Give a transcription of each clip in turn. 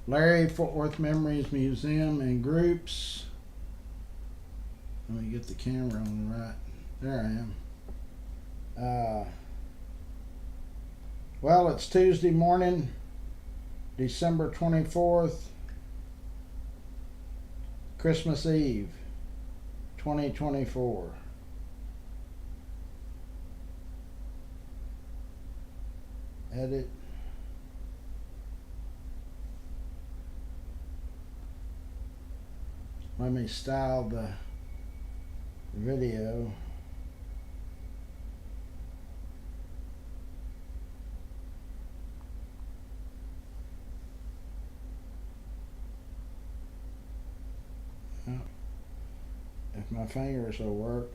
Larry, Fort Worth Memories Museum and Groups. Let me get the camera on the right. There I am. Well, it's Tuesday morning, December 24th, Christmas Eve, 2024. Edit. Let me style the video. If my fingers will work.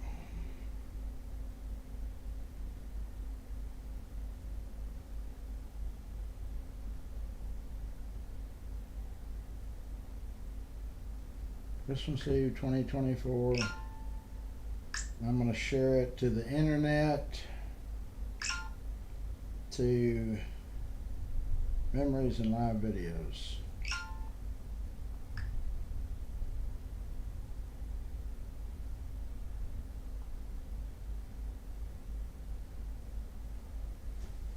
Christmas Eve 2024. I'm going to share it to the internet, to memories and live videos.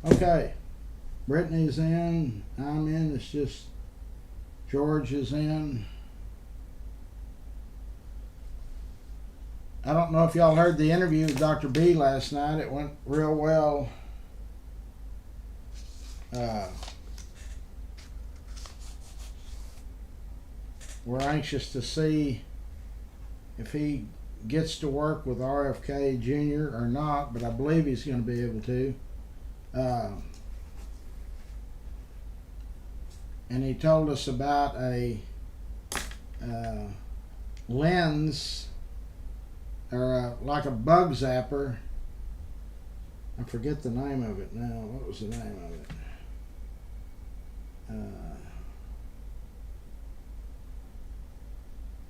Okay, Brittany's in, I'm in, it's just George is in. I don't know if y'all heard the interview with Dr. B last night. It went real well. We're anxious to see if he gets to work with RFK Jr. or not, but I believe he's going to be able to. And he told us about a lens, or like a bug zapper. I forget the name of it now. What was the name of it?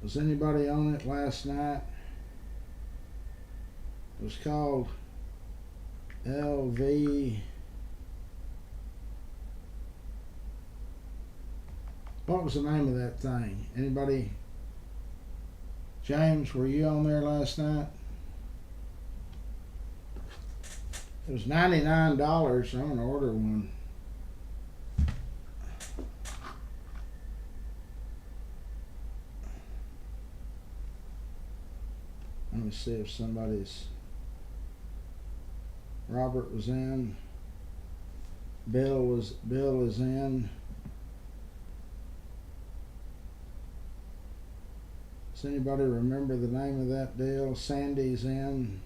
Was anybody on it last night? It was called LV. What was the name of that thing? Anybody? James, were you on there last night? It was $99. I'm gonna order one. Let me see if somebody's. Robert was in. Bill is in. Does anybody remember the name of that deal? Sandy's in.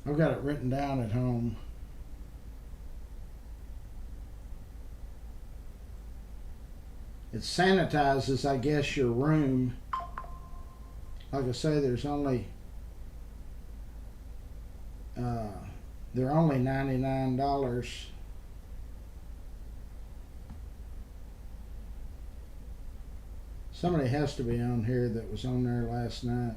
I've got it written down at home. It sanitizes, I guess, your room. Like I say, there's only they're only $99. Somebody has to be on here that was on there last night.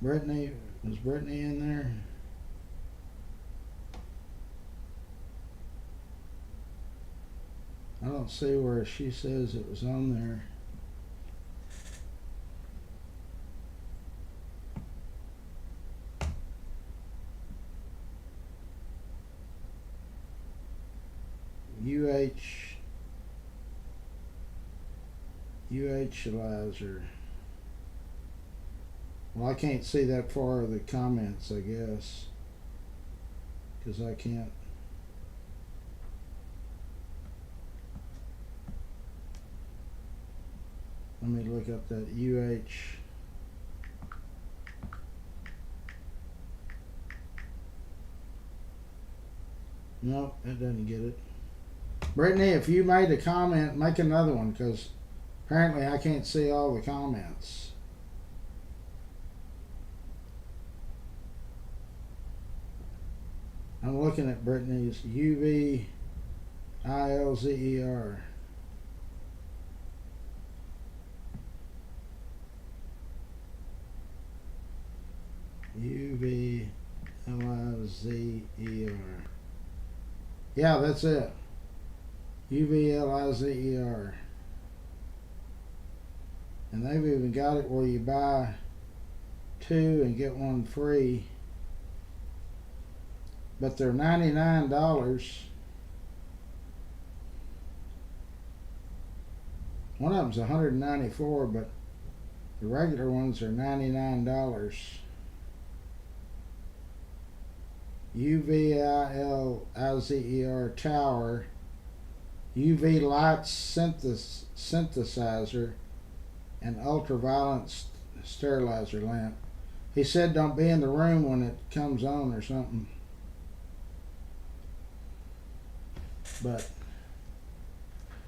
Brittany, was Brittany in there? I don't see where she says it was on there. UH Well, I can't see that far of the comments, I guess, because I can't. Let me look up that UH. Nope, that doesn't get it. Brittany, if you made a comment, make another one, because apparently I can't see all the comments. I'm looking at Brittany's UVILZER. Uvlizer. Yeah, that's it. Uvlizer. And they've even got it where you buy two and get one free. But they're $99. One of them's $194, but the regular ones are $99. Uvlizer tower, UV light synthesizer, and ultraviolet sterilizer lamp. He said don't be in the room when it comes on or something. But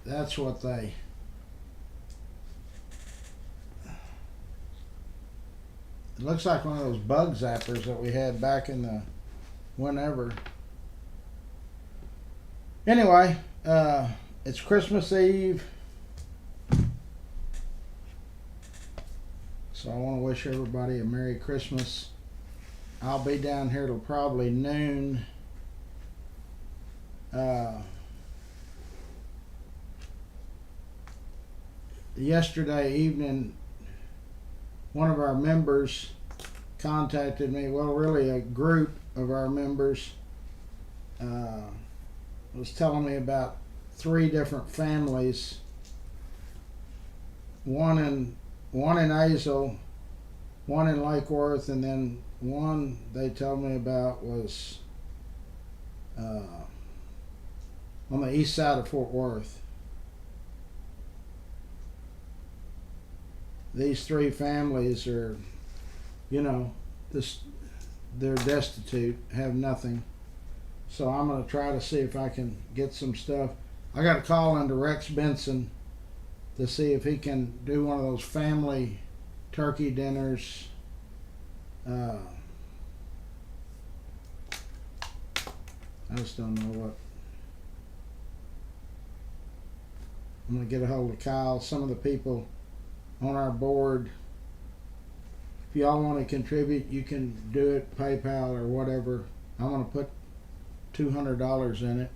that's what they... It looks like one of those bug zappers that we had back in the whenever. Anyway, it's Christmas Eve. So I want to wish everybody a Merry Christmas. I'll be down here till probably noon. Yesterday evening, one of our members contacted me, well, really a group of our members, was telling me about 3 different families, one in Azle, one in Lake Worth, and then one they told me about was on the east side of Fort Worth. These 3 families are, they're destitute, have nothing. So I'm going to try to see if I can get some stuff. I got a call into Rex Benson to see if he can do one of those family turkey dinners. I just don't know what. I'm going to get a hold of Kyle, some of the people on our board. If y'all want to contribute, you can do it PayPal or whatever. I'm going to put $200 in it.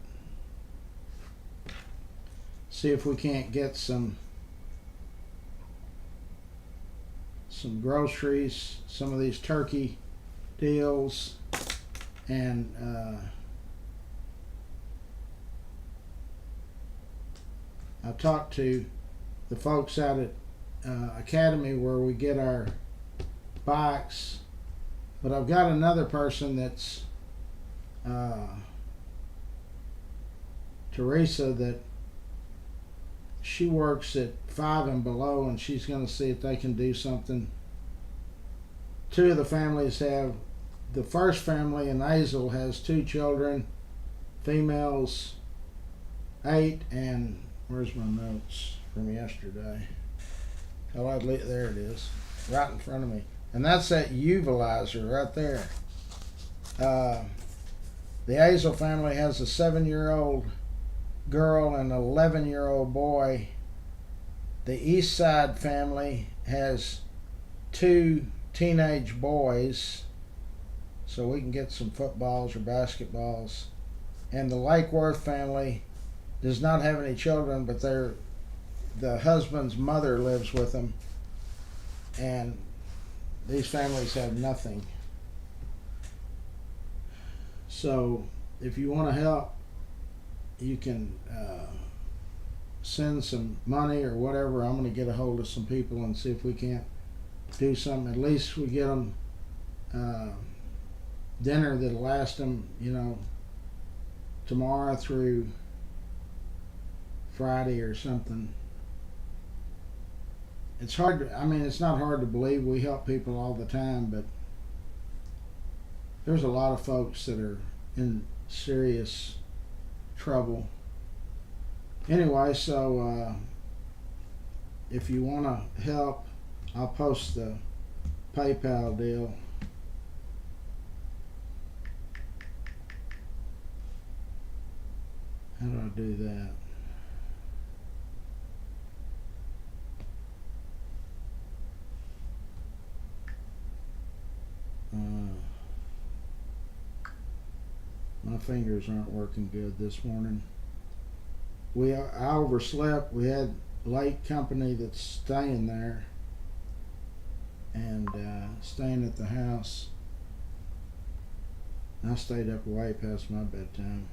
See if we can't get some groceries, some of these turkey deals, and I talked to the folks out at Academy where we get our bikes, but I've got another person that's Teresa, that she works at Five and Below, and she's going to see if they can do something. 2 of the families have, the first family in Azle has 2 children, females 8, and where's my notes from yesterday? Oh, there it is, right in front of me. And that's that Uvlizer right there. The Azle family has a 7-year-old girl and an 11-year-old boy. The East Side family has 2 teenage boys, so we can get some footballs or basketballs. And the Lake Worth family does not have any children, but the husband's mother lives with them, and these families have nothing. So if you want to help, you can send some money or whatever. I'm going to get a hold of some people and see if we can't do something. At least we get them dinner that'll last them, tomorrow through Friday or something. It's hard to, it's not hard to believe we help people all the time, but there's a lot of folks that are in serious trouble. Anyway, so if you want to help, I'll post the PayPal deal. How do I do that? My fingers aren't working good this morning. I overslept. We had late company that's staying there and staying at the house. I stayed up way past my bedtime.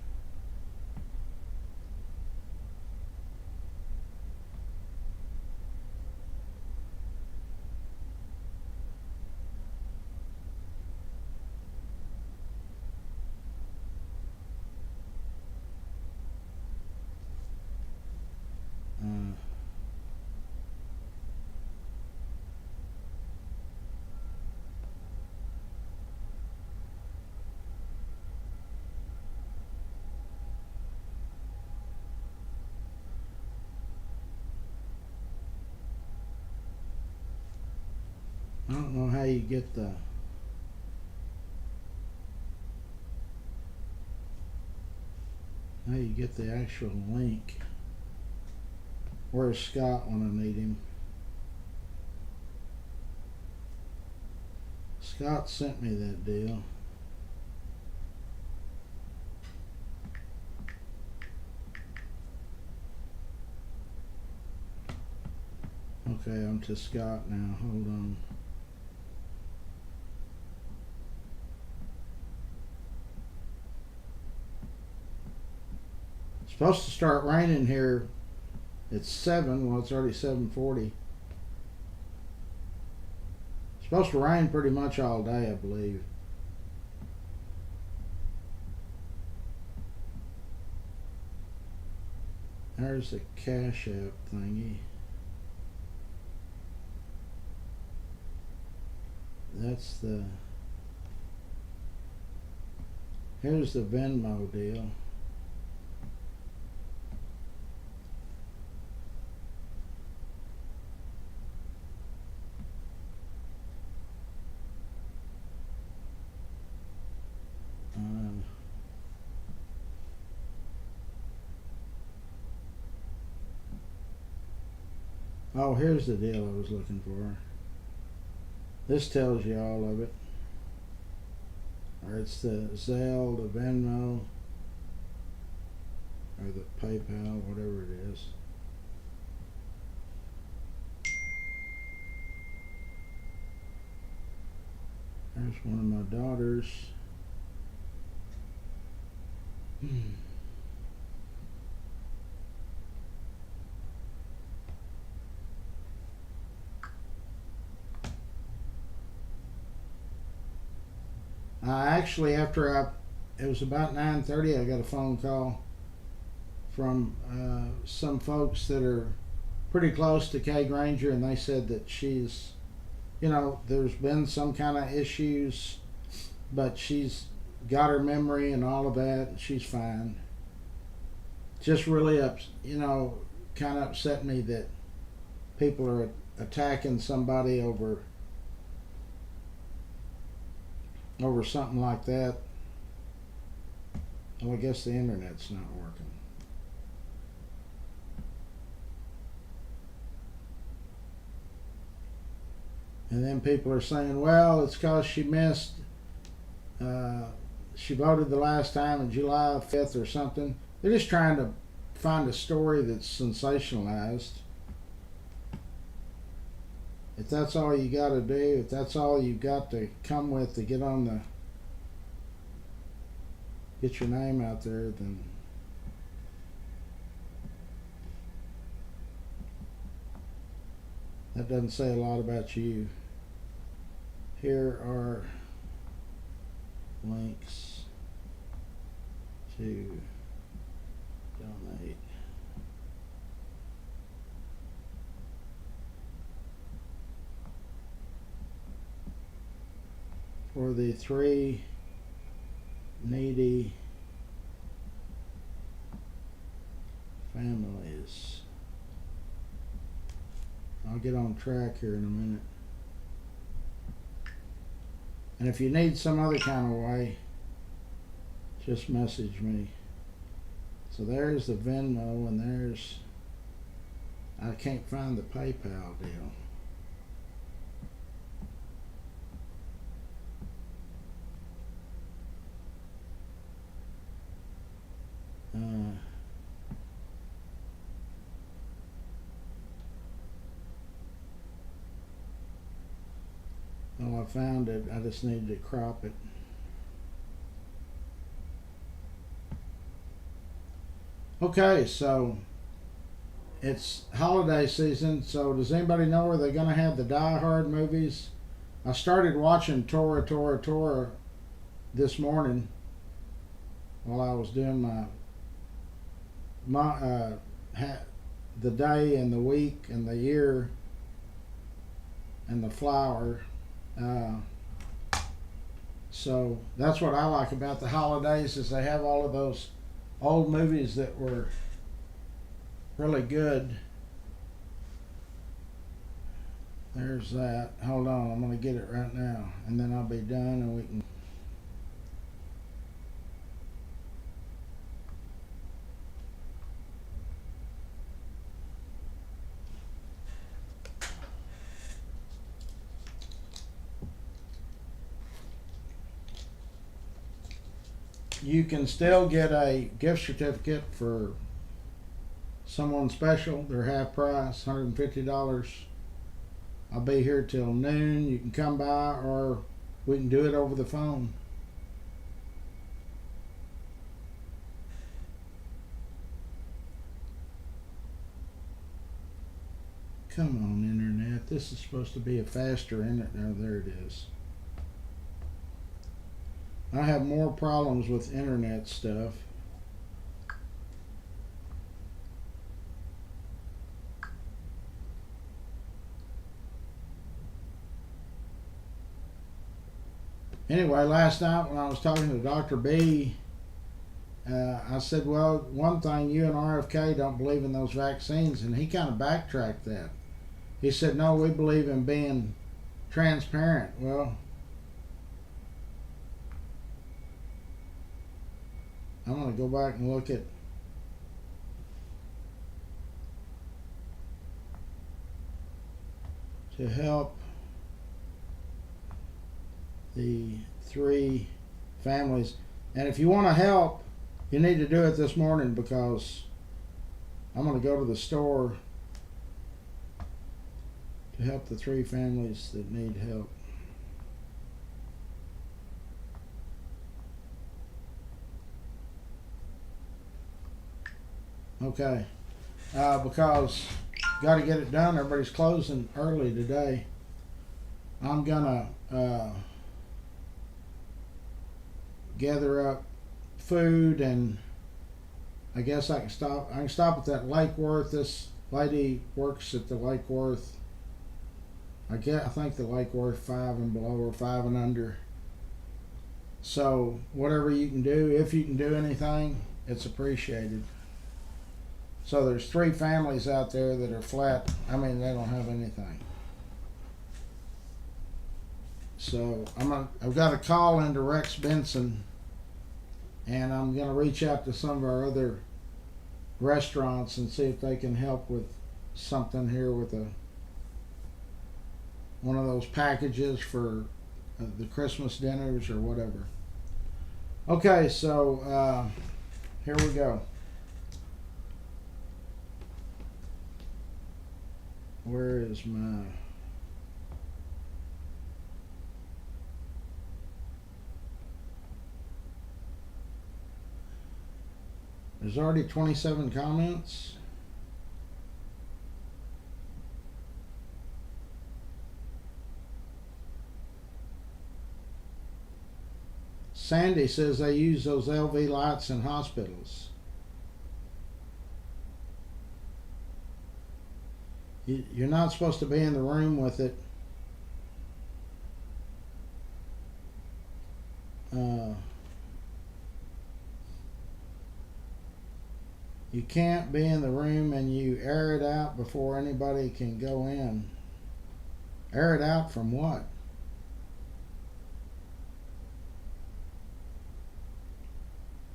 I don't know how you get the actual link. Where's Scott when I need him? Scott sent me that deal. Okay, I'm to Scott now. Hold on. It's supposed to start raining here at 7. Well, it's already 7:40. It's supposed to rain pretty much all day, I believe. There's the Cash App thingy. Here's the Venmo deal. Oh, here's the deal I was looking for. This tells you all of it. Or it's the Zelle, the Venmo, or the PayPal, whatever it is. There's one of my daughters. Actually, it was about 9:30, I got a phone call from some folks that are pretty close to Kay Granger, and they said that she's, there's been some kind of issues, but she's got her memory and all of that, and she's fine. Just really kind of upset me that people are attacking somebody over something like that. Well, I guess the internet's not working. And then people are saying, well, it's because she missed, she voted the last time on July 5th or something. They're just trying to find a story that's sensationalized. If that's all you got to do, if that's all you've got to come with to get your name out there, then that doesn't say a lot about you. Here are links to donate. For the 3 needy families. I'll get on track here in a minute. And if you need some other kind of way, just message me. So there's the Venmo, and I can't find the PayPal deal. Oh, I found it. I just needed to crop it. Okay, so it's holiday season. So does anybody know where they're going to have the Die Hard movies? I started watching Tora this morning while I was doing the day and the week and the year and the flower. So that's what I like about the holidays, is they have all of those old movies that were really good. There's that. Hold on, I'm going to get it right now, and then I'll be done and we can. You can still get a gift certificate for someone special. They're half price, $150. I'll be here till noon. You can come by, or we can do it over the phone. Come on, internet. This is supposed to be a faster internet. No, there it is. I have more problems with internet stuff. Anyway, last night when I was talking to Dr. B, I said, well, one thing, you and RFK don't believe in those vaccines, and he kind of backtracked that. He said, no, we believe in being transparent. Well, I'm going to go back and look at to help the 3 families. And if you want to help, you need to do it this morning, because I'm going to go to the store to help the 3 families that need help. Okay, because got to get it done. Everybody's closing early today. I'm gonna gather up food, and I guess I can stop. I can stop at that Lake Worth. This lady works at the Lake Worth. I think the Lake Worth 5 and below, or 5 and under. So whatever you can do, if you can do anything, it's appreciated. So there's 3 families out there that are flat. I mean, they don't have anything. So I've got a call into Rex Benson, and I'm going to reach out to some of our other restaurants and see if they can help with something here with one of those packages for the Christmas dinners or whatever. Okay, so here we go. Where is my... There's already 27 comments. Sandy says they use those LV lights in hospitals. You're not supposed to be in the room with it. You can't be in the room, and you air it out before anybody can go in. Air it out from what?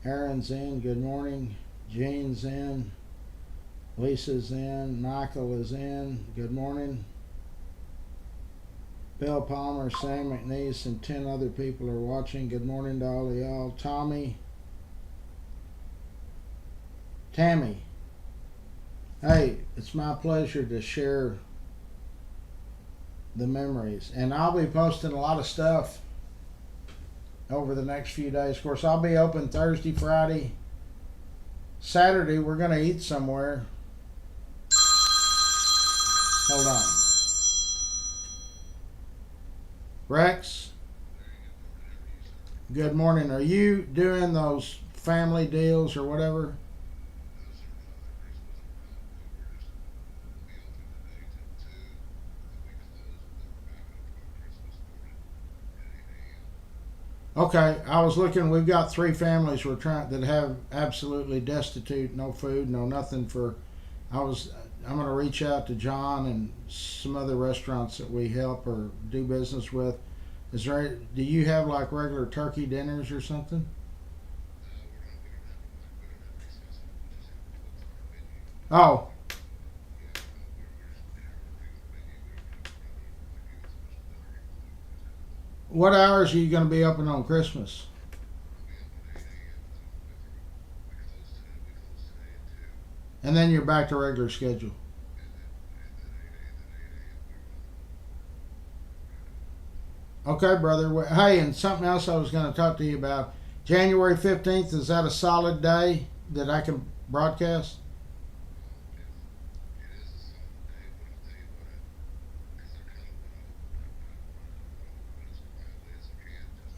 Aaron's in. Good morning. Jean's in. Lisa's in. Michael is in. Good morning. Bill Palmer, Sam McNeese, and 10 other people are watching. Good morning to all of y'all. Tommy. Tammy, hey, it's my pleasure to share the memories. And I'll be posting a lot of stuff over the next few days. Of course, I'll be open Thursday, Friday. Saturday, we're going to eat somewhere. Hold on. Rex, good morning. Are you doing those family deals or whatever? Okay, I was looking. We've got three families we're trying that have absolutely destitute, no food, no nothing for. I was. I'm going to reach out to John and some other restaurants that we help or do business with. Is there? Do you have like regular turkey dinners or something? Oh, what hours are you going to be open on Christmas? And then you're back to regular schedule. Okay, brother. Hey, and something else I was going to talk to you about. January 15th, is that a solid day that I can broadcast?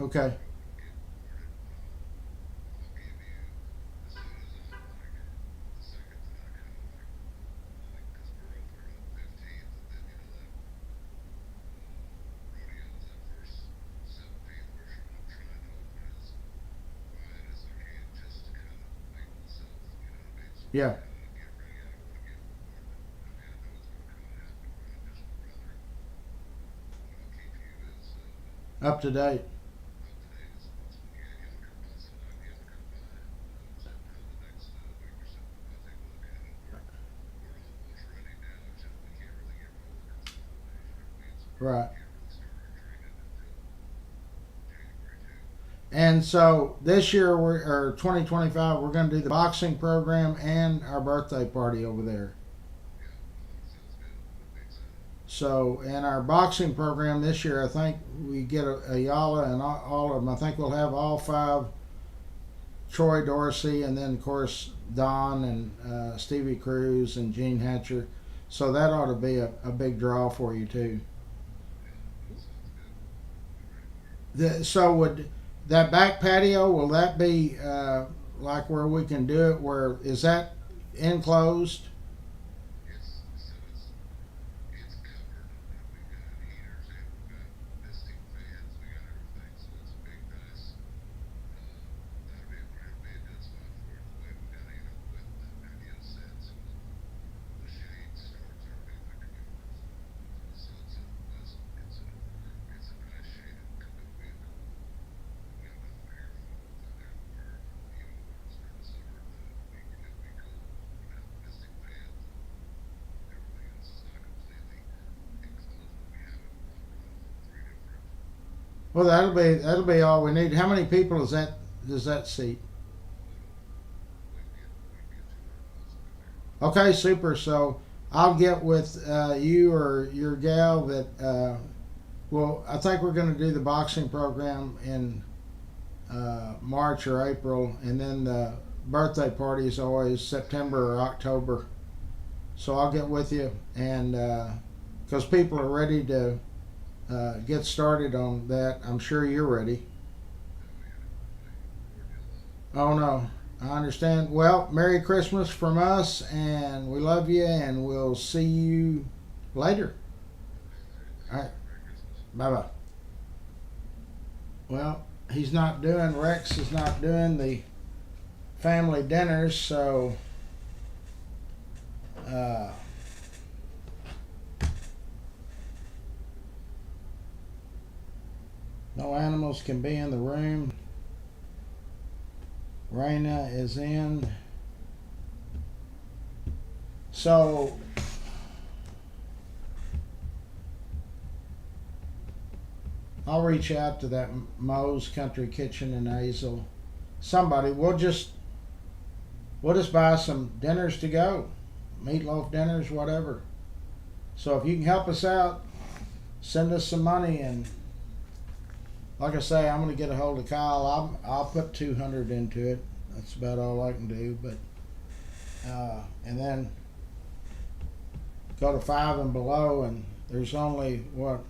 Okay. Yeah. Up to date. Right. And so this year, or 2025, we're going to do the boxing program and our birthday party over there. So, in our boxing program this year, I think we get a Yala and all of them. I think we'll have all five: Troy Dorsey, and then of course Don and Stevie Cruz and Gene Hatcher. So that ought to be a big draw for you too. So would that back patio, will that be like where we can do it? Where is that enclosed? Well, that'll be all we need. How many people is that? Does that seat? Okay, super. So I'll get with you or your gal that. Well, I think we're going to do the boxing program in March or April, and then the birthday party is always September or October. So I'll get with you, and because people are ready to get started on that, I'm sure you're ready. Oh no, I understand. Well, Merry Christmas from us, and we love you, and we'll see you later. All right, bye bye. Well, Rex is not doing the family dinners, so uh, no animals can be in the room. Raina is in. So I'll reach out to that Moe's Country Kitchen in Azle. Somebody, we'll just we'll just buy some dinners to go, meatloaf dinners, whatever. So if you can help us out, send us some money, and like I say, I'm going to get a hold of Kyle. I'll put 200 into it. That's about all I can do. But and then go to 5 and below, and there's only what,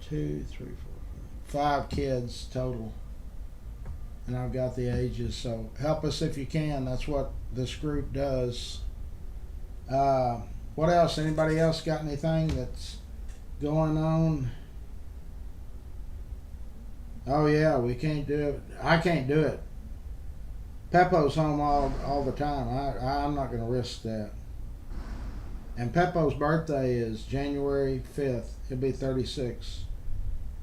2, 3, 4, 5 kids total, and I've got the ages. So help us if you can. That's what this group does. What else? Anybody else got anything that's going on? Oh yeah, we can't do it. I can't do it. Peppo's home all the time. I'm not going to risk that. And Peppo's birthday is January 5th. He'll be 36.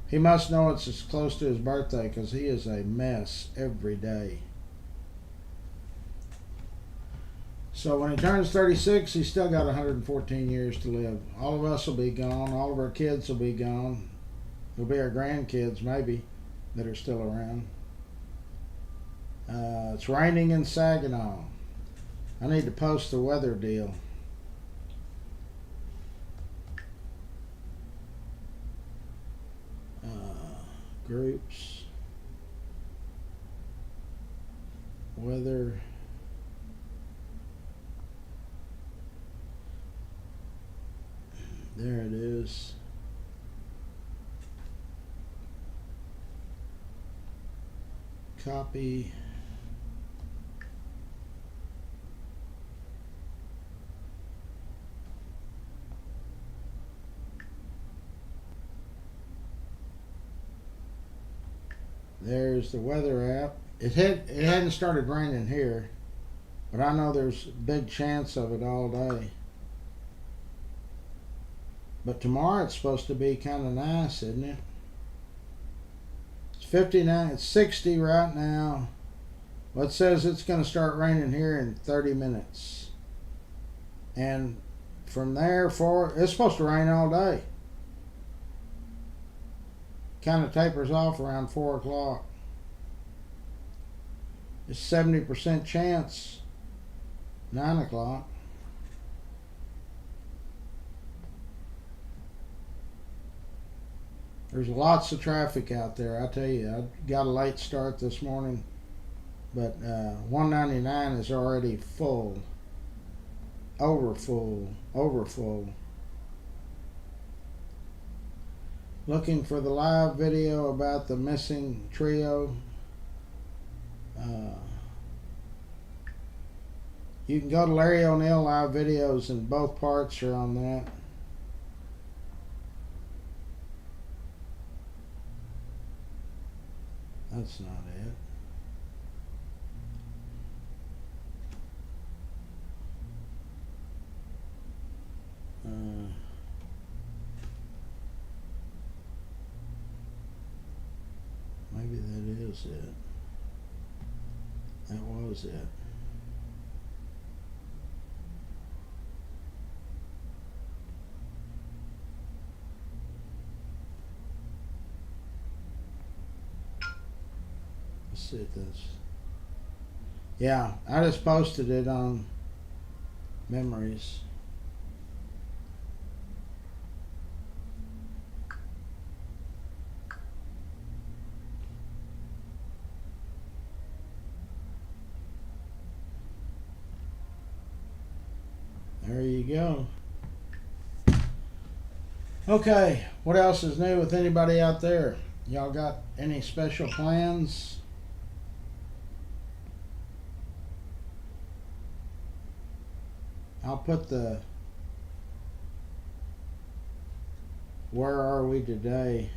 He must know it's as close to his birthday because he is a mess every day. So when he turns 36, he's still got 114 years to live. All of us will be gone. All of our kids will be gone. It'll be our grandkids maybe that are still around. It's raining in Saginaw. I need to post the weather deal. Groups. Weather. There it is. Copy. There's the weather app. It hadn't started raining here, but I know there's a big chance of it all day. But tomorrow it's supposed to be kind of nice, isn't it? It's 59. It's 60 right now. Well, it says it's going to start raining here in 30 minutes. And from there forward, it's supposed to rain all day. Kind of tapers off around 4 o'clock. It's 70% chance 9 o'clock. There's lots of traffic out there. I tell you, I got a late start this morning, but 199 is already full. Overfull. Looking for the live video about the missing trio. You can go to Larry O'Neill live videos, and both parts are on that. That's not it. Maybe that is it. That was it. Let's see if that's... Yeah, I just posted it on Memories. There you go. Okay, what else is new with anybody out there? Y'all got any special plans? I'll put the where are we today?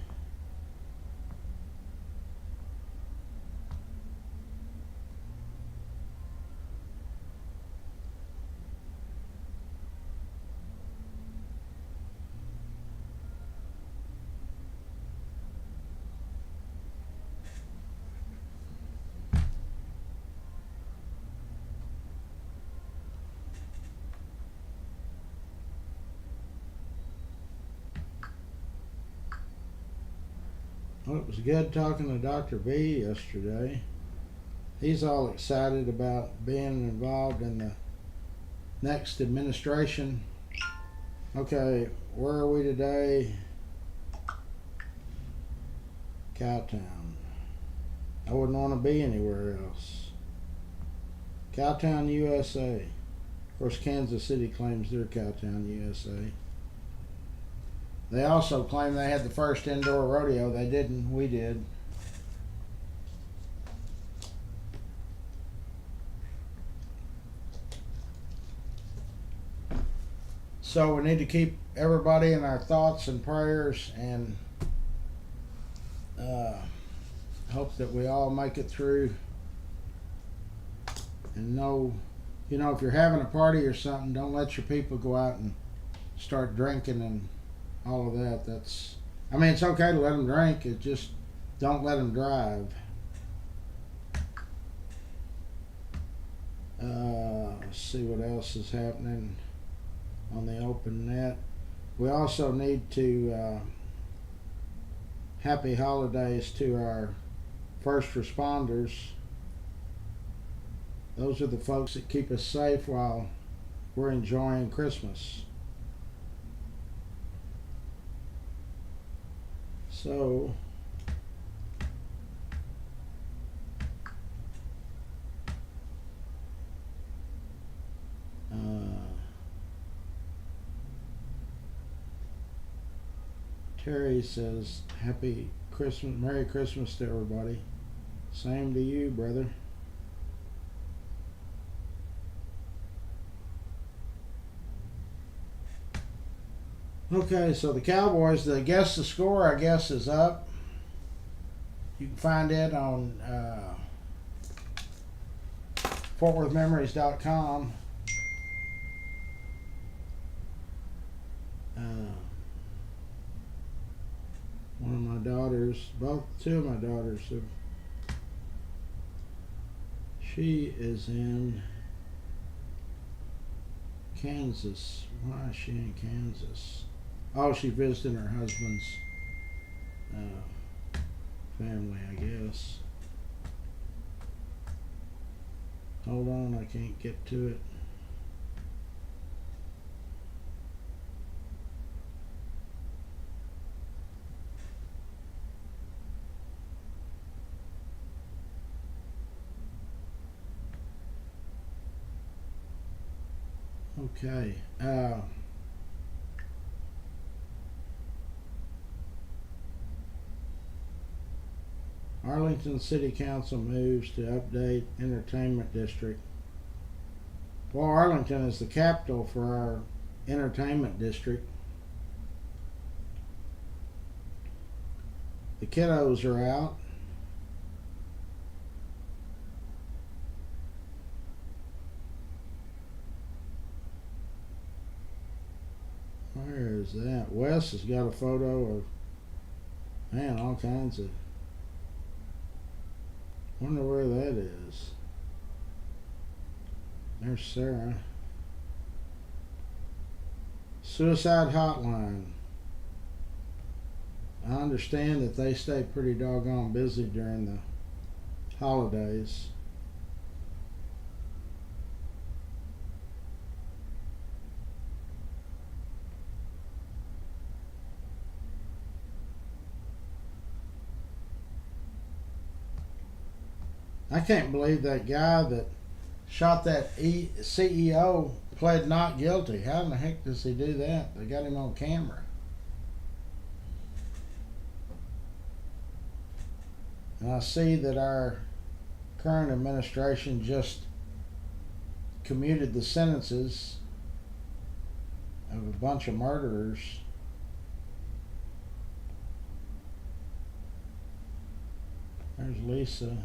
Well, it was good talking to Dr. B yesterday. he's all excited about being involved in the next administration. Okay, where are we today? Cowtown. I wouldn't want to be anywhere else. Cowtown, USA. Of course, Kansas City claims they're Cowtown, USA. They also claim they had the first indoor rodeo. They didn't. We did. So we need to keep everybody in our thoughts and prayers, and hope that we all make it through. And know, if you're having a party or something, don't let your people go out and start drinking and all of that. It's okay to let them drink. It just don't let them drive. Let's see what else is happening on the open net. We also need to happy holidays to our first responders. Those are the folks that keep us safe while we're enjoying Christmas. So Terry says, Happy Christmas, Merry Christmas to everybody. Same to you, brother. Okay, so the Cowboys, the score, I guess, is up. You can find it on FortWorthMemories.com. One of my daughters, two of my daughters, she is in Kansas. Why is she in Kansas? Oh, she visited her husband's family, I guess. Hold on, I can't get to it. Okay. Arlington City Council moves to update entertainment district. Well, Arlington is the capital for our entertainment district. The kiddos are out. Where is that? Wes has got a photo of, all kinds of. Wonder where that is. There's Sarah. Suicide hotline. I understand that they stay pretty doggone busy during the holidays. I can't believe that guy that shot that CEO pled not guilty. How in the heck does he do that? They got him on camera. And I see that our current administration just commuted the sentences of a bunch of murderers. There's Lisa.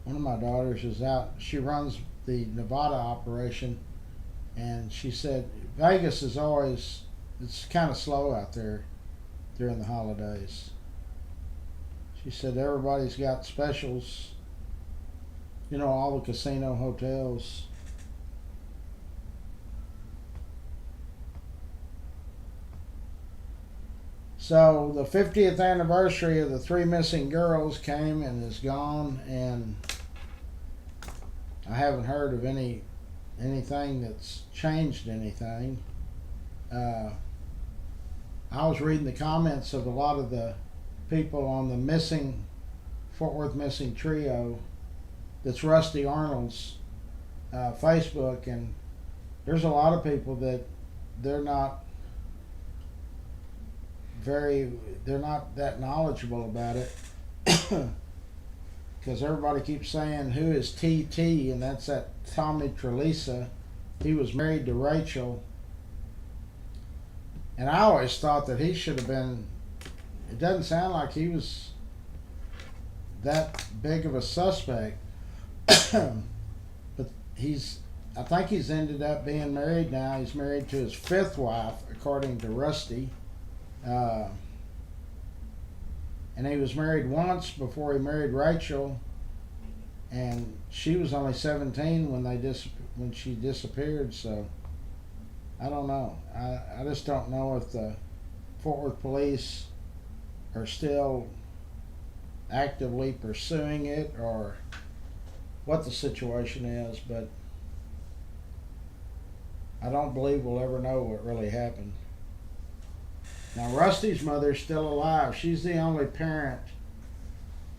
One of my daughters is out. She runs the Nevada operation, and she said Vegas is always, it's kind of slow out there during the holidays. She said everybody's got specials, all the casino hotels. So the 50th anniversary of the three missing girls came and is gone, and I haven't heard of anything that's changed anything. I was reading the comments of a lot of the people on the missing Fort Worth missing trio. That's Rusty Arnold's Facebook, and there's a lot of people that they're not that knowledgeable about it because everybody keeps saying who is TT, and that's that Tommy Trelisa. He was married to Rachel, and I always thought that he should have been. It doesn't sound like he was that big of a suspect, but I think he's ended up being married now. He's married to his fifth wife, according to Rusty. And he was married once before he married Rachel, and she was only 17 when she disappeared. So I don't know. I just don't know if the Fort Worth police are still actively pursuing it or what the situation is, but I don't believe we'll ever know what really happened. Now, Rusty's mother's still alive. She's the only parent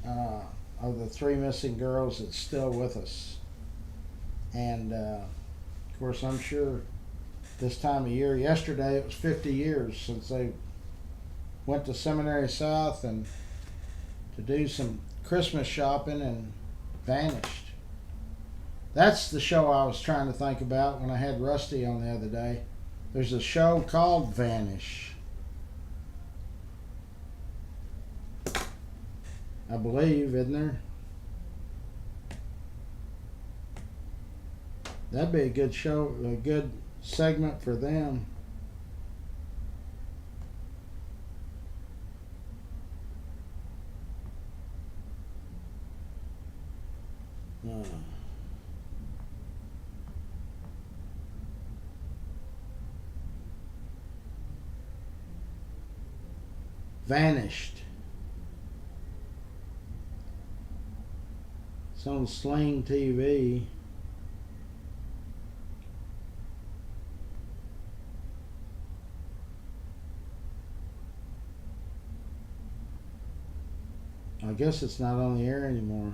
of the three missing girls that's still with us. And, of course, I'm sure this time of year, yesterday it was 50 years since they went to Seminary South and to do some Christmas shopping and vanished. That's the show I was trying to think about when I had Rusty on the other day. There's a show called Vanish, I believe, isn't there? That'd be a good show, a good segment for them. Vanished. It's on Sling TV. I guess it's not on the air anymore.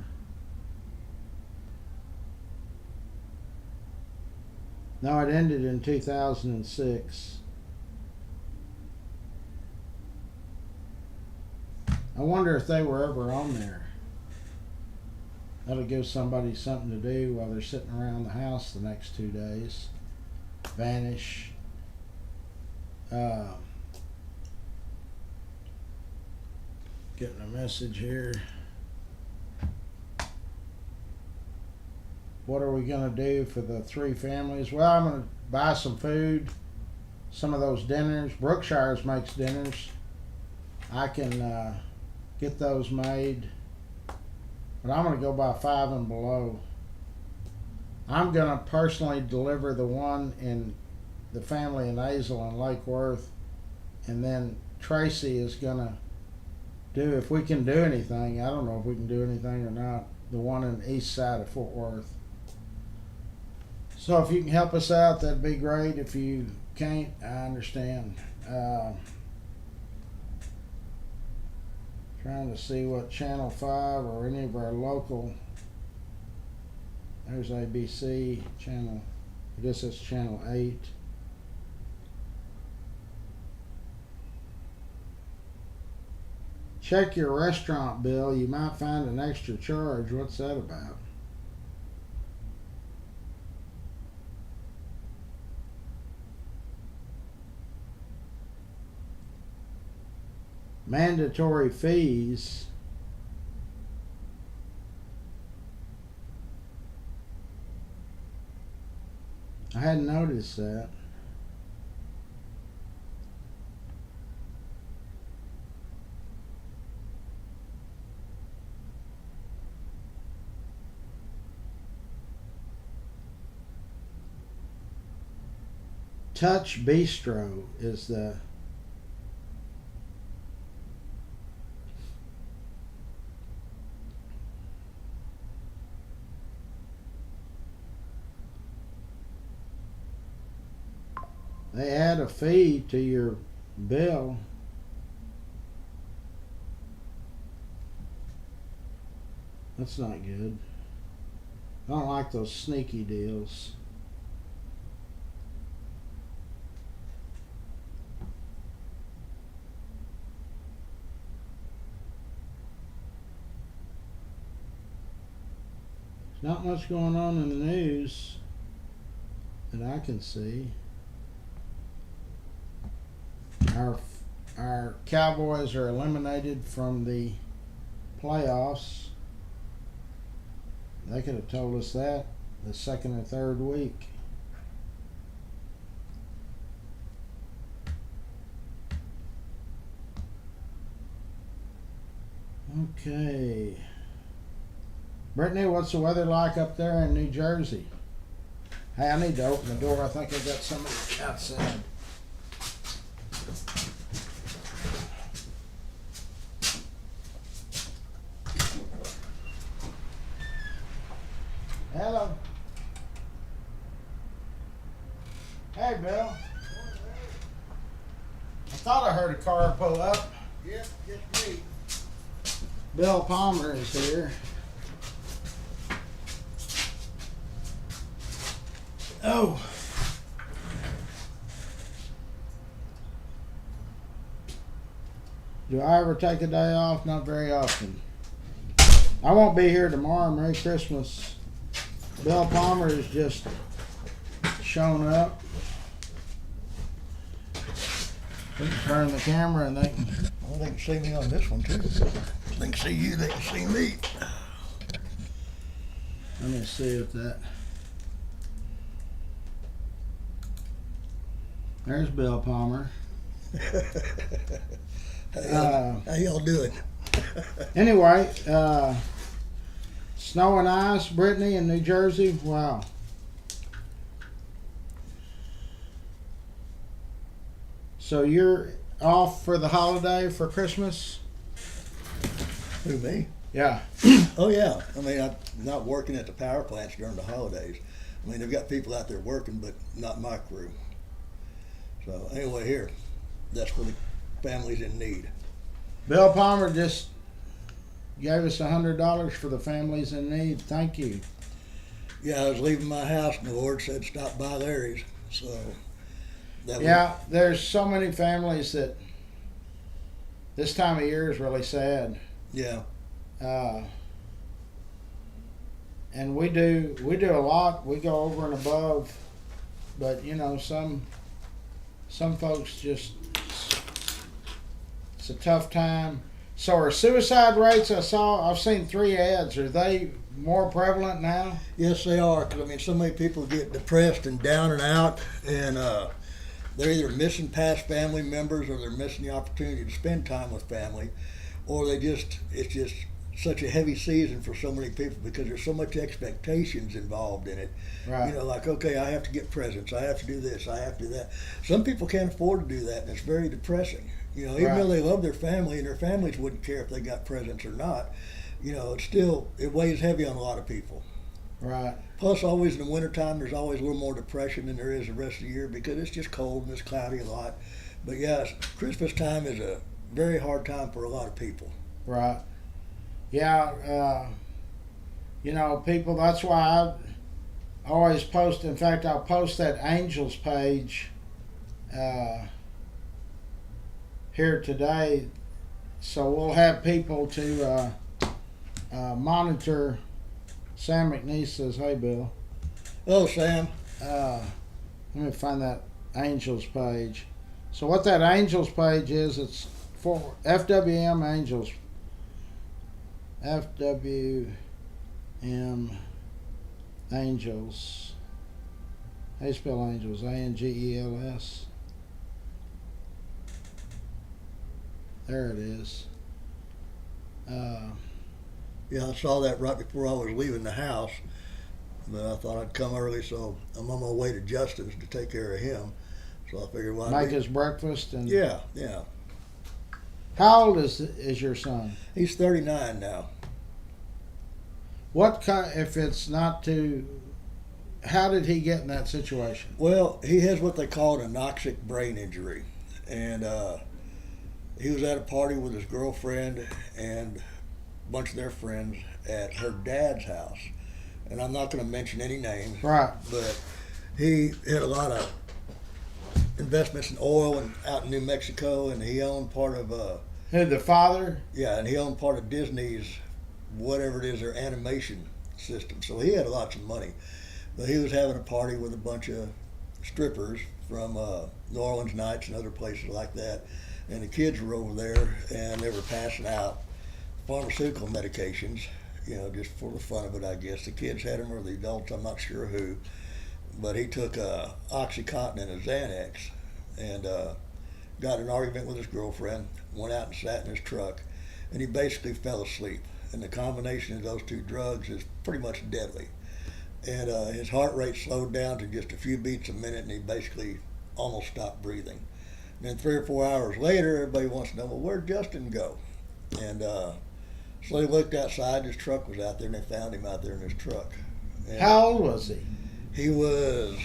No, it ended in 2006. I wonder if they were ever on there. That'll give somebody something to do while they're sitting around the house the next 2 days. Vanish. Getting a message here. What are we going to do for the three families? Well, I'm going to buy some food, some of those dinners. Brookshire's makes dinners. I can get those made, but I'm going to go by Five and Below. I'm going to personally deliver the one in the family in Azle and Lake Worth, and then Tracy is going to do, if we can do anything, I don't know if we can do anything or not, the one in the east side of Fort Worth. So if you can help us out, that'd be great. If you can't, I understand. Trying to see what Channel 5 or any of our local, there's ABC channel, I guess it's Channel 8. Check your restaurant bill, you might find an extra charge. What's that about? Mandatory fees. I hadn't noticed that. Touch Bistro is the They add a fee to your bill. That's not good. I don't like those sneaky deals. There's not much going on in the news that I can see. Our Cowboys are eliminated from the playoffs. They could have told us that the second or third week. Okay. Brittany, what's the weather like up there in New Jersey? Hey, I need to open the door. I think I got somebody outside. Hello. Hey, Bill. I thought I heard a car pull up. Yep, just me. Bill Palmer is here. Oh. Do I ever take a day off? Not very often. I won't be here tomorrow. Merry Christmas. Bill Palmer has just shown up. We can turn the camera and they can. Well, they can see me on this one too. They can see you, they can see me. Let me see if that. There's Bill Palmer. How y'all doing? Anyway, snow and ice, Brittany in New Jersey. Wow. So you're off for the holiday for Christmas? Who, me? Yeah. Oh yeah. I mean, I'm not working at the power plants during the holidays. I mean, they've got people out there working, but not my crew. So anyway, here, that's for the families in need. Bill Palmer just gave us $100 for the families in need. Thank you. Yeah, I was leaving my house and the Lord said stop by Larry's. So that Yeah, there's so many families that this time of year is really sad. Yeah. And we do a lot. We go over and above, but you know, some folks just, it's a tough time. So are suicide rates? I've seen 3 ads. Are they more prevalent now? Yes, they are. 'Cause I mean, so many people get depressed and down and out, and they're either missing past family members, or they're missing the opportunity to spend time with family, or it's just such a heavy season for so many people because there's so much expectations involved in it. Right. You know, like, okay, I have to get presents, I have to do this, I have to do that. Some people can't afford to do that, and it's very depressing. You know, even Right. though they love their family and their families wouldn't care if they got presents or not, you know, it weighs heavy on a lot of people. Right. Plus, always in the wintertime, there's always a little more depression than there is the rest of the year because it's just cold and it's cloudy a lot. But yes, Christmas time is a very hard time for a lot of people. Right. Yeah. You know, people. That's why I always post. In fact, I'll post that Angels page here today, so we'll have people to monitor. Sam McNeese says, "Hey, Bill." Oh, Sam. Let me find that Angels page. So what that Angels page is, it's for FWM Angels. FWM Angels. How you spell Angels? ANGELS. There it is. Yeah, I saw that right before I was leaving the house, but I thought I'd come early, so I'm on my way to Justin's to take care of him. So I figured, well, Make his breakfast and. Yeah. How old is your son? He's 39 now. What kind? If it's not too how did he get in that situation? Well, he has what they call an anoxic brain injury, and he was at a party with his girlfriend and a bunch of their friends at her dad's house, and I'm not going to mention any names, Right. but he had a lot of investments in oil and out in New Mexico, and he owned part of Who, the father? yeah, and he owned part of Disney's whatever it is, their animation system. So he had lots of money, but he was having a party with a bunch of strippers from New Orleans Nights and other places like that, and the kids were over there and they were passing out pharmaceutical medications, you know, just for the fun of it, I guess. The kids had them, or the adults, I'm not sure who, but he took OxyContin and a Xanax and got in an argument with his girlfriend, went out and sat in his truck, and he basically fell asleep. And the combination of those two drugs is pretty much deadly. And his heart rate slowed down to just a few beats a minute, and he basically almost stopped breathing. And then 3 or 4 hours later, everybody wants to know, well, where'd Justin go? And so they looked outside, his truck was out there, and they found him out there in his truck. And How old was he? he was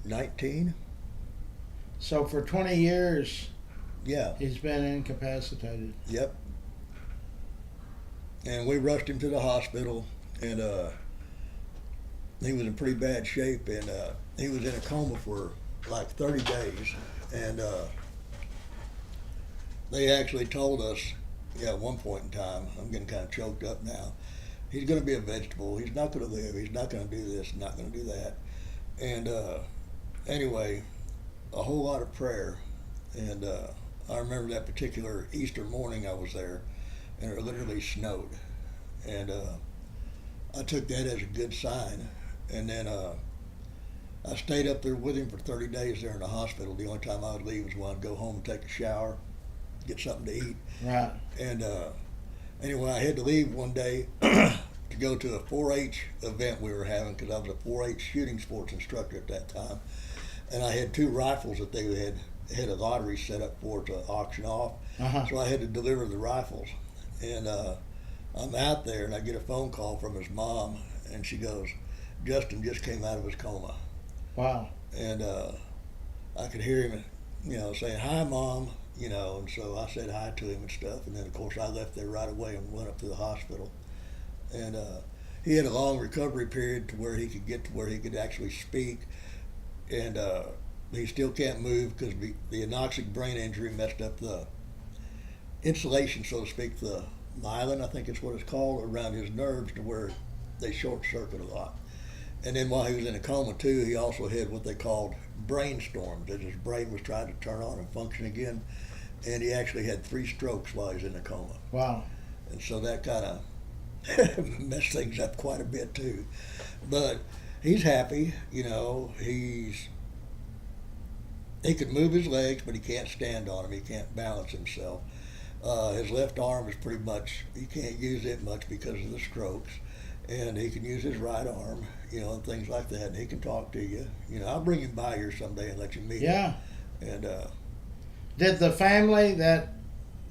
19. So for 20 years, Yeah, he's been incapacitated. yep. And we rushed him to the hospital, and he was in pretty bad shape, and he was in a coma for like 30 days. And they actually told us, yeah, at one point in time, I'm getting kind of choked up now, he's going to be a vegetable. He's not going to live. He's not going to do this, not going to do that. And anyway, a whole lot of prayer. And I remember that particular Easter morning I was there, and it literally snowed. And I took that as a good sign. And then I stayed up there with him for 30 days there in the hospital. The only time I would leave was when I'd go home and take a shower, get something to eat. Right. And anyway, I had to leave one day to go to a 4-H event we were having, because I was a 4-H shooting sports instructor at that time. And I had 2 rifles that they had a lottery set up for to auction off. Uh-huh. So I had to deliver the rifles. And I'm out there, and I get a phone call from his mom, and she goes, Justin just came out of his coma. Wow. And I could hear him, you know, saying, hi, Mom, you know, and so I said hi to him and stuff. And then, of course, I left there right away and went up to the hospital. And he had a long recovery period to where he could get to where he could actually speak. And he still can't move because the anoxic brain injury messed up the insulation, so to speak, the myelin, I think it's what it's called, around his nerves, to where they short circuit a lot. And then while he was in a coma too, he also had what they called brainstorms, as his brain was trying to turn on and function again. And he actually had 3 strokes while he was in a coma. Wow. And so that kind of messed things up quite a bit too. But he's happy, you know, he could move his legs, but he can't stand on them. He can't balance himself. His left arm is pretty much, he can't use it much because of the strokes. And he can use his right arm, you know, and things like that. And he can talk to you. You know, I'll bring him by here someday and let you meet Yeah. him. And Did the family the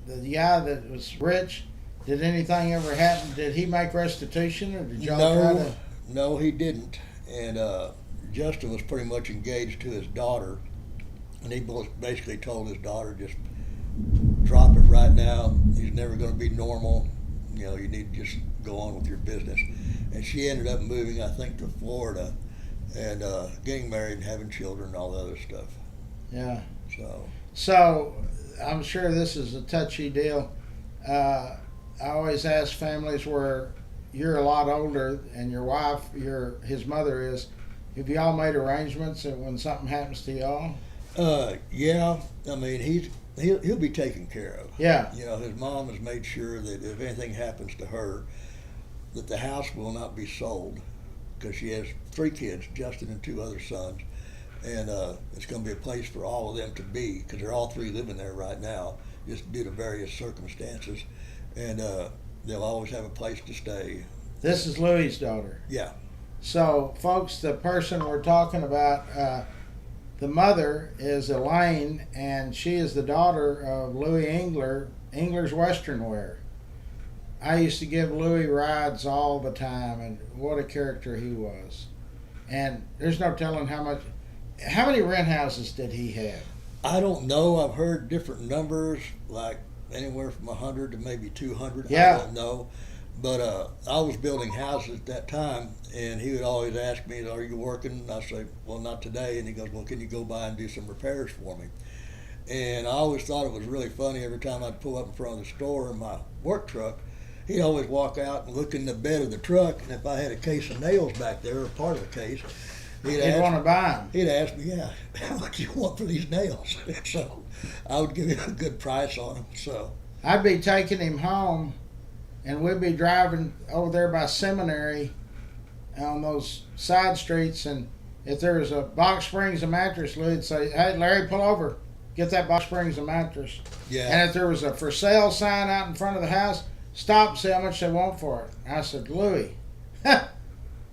guy that was rich, did anything ever happen? Did he make restitution, or did y'all try to? no, he didn't. And Justin was pretty much engaged to his daughter. And he basically told his daughter, just drop it right now. He's never going to be normal. You know, you need to just go on with your business. And she ended up moving, I think, to Florida and getting married and having children and all the other stuff. Yeah. So, I'm sure this is a touchy deal. I always ask families where you're a lot older and your wife, his mother is, have y'all made arrangements that when something happens to y'all? yeah, I mean, he'll be taken care of. Yeah. You know, his mom has made sure that if anything happens to her, that the house will not be sold, because she has 3 kids, Justin and 2 other sons, and it's going to be a place for all of them to be, because they're all 3 living there right now, just due to various circumstances, and they'll always have a place to stay. This is Louie's daughter. Yeah. So, folks, the person we're talking about, the mother is Elaine, and she is the daughter of Louis Engler, Engler's Western Wear. I used to give Louis rides all the time, and what a character he was. And there's no telling how many rent houses did he have? I don't know. I've heard different numbers, like anywhere from 100 to maybe 200. Yeah. I don't know. But I was building houses at that time, and he would always ask me, "Are you working?" And I say, "Well, not today." And he goes, "Well, can you go by and do some repairs for me?" And I always thought it was really funny. Every time I'd pull up in front of the store in my work truck, he'd always walk out and look in the bed of the truck, and if I had a case of nails back there, or part of the case, He'd want to buy them. he'd ask me, "Yeah, how much you want for these nails?" So I would give him a good price on them. So I'd be taking him home, and we'd be driving over there by Seminary on those side streets, and if there was a Box Springs and mattress, Louis'd say, "Hey, Larry, pull over. Get that Box Springs and mattress." yeah, And if there was a for sale sign out in front of the house, stop and see how much they want for it. I said, "Louis."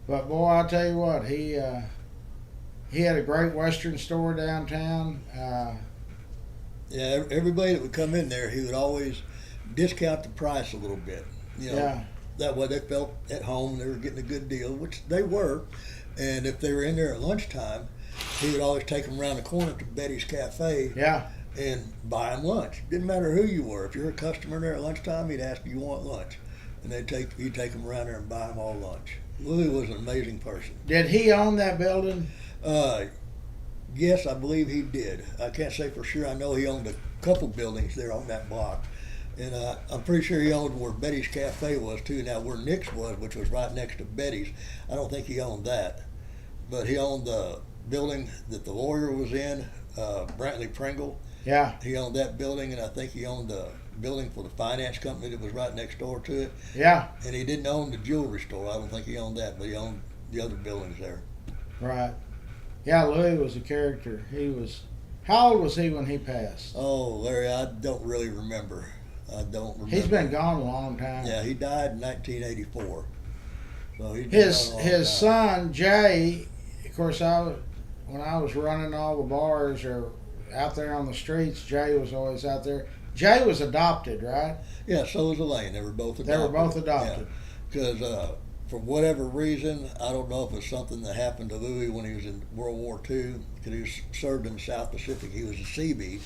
But boy, I'll tell you what, he had a great Western store downtown. yeah. Everybody that would come in there, he would always discount the price a little bit. You know, Yeah, that way they felt at home. They were getting a good deal, which they were. And if they were in there at lunchtime, he would always take them around the corner to Betty's Cafe yeah, and buy them lunch. Didn't matter who you were. If you're a customer there at lunchtime, he'd ask you want lunch, and he'd take them around there and buy them all lunch. Louis was an amazing person. Did he own that building? Uh, yes, I believe he did. I can't say for sure. I know he owned a couple buildings there on that block, and I'm pretty sure he owned where Betty's Cafe was too. Now where Nick's was, which was right next to Betty's, I don't think he owned that, but he owned the building that the lawyer was in, Brantley Pringle. Yeah, He owned that building, and I think he owned the building for the finance company that was right next door to it. yeah, And he didn't own the jewelry store. I don't think he owned that, but he owned the other buildings there. right. Yeah, Louis was a character. He was. How old was he when he passed? Oh, Larry, I don't really remember. I don't remember. He's been gone a long time. Yeah, he died in 1984. So he's been His gone a long his time. son Jay, of course, when I was running all the bars or out there on the streets, Jay was always out there. Jay was adopted, right? Yeah, so was Elaine. They were both adopted. They were both adopted. Because for whatever reason, I don't know if it's something that happened to Louis when he was in World War II, because he served in the South Pacific. He was a Seabee.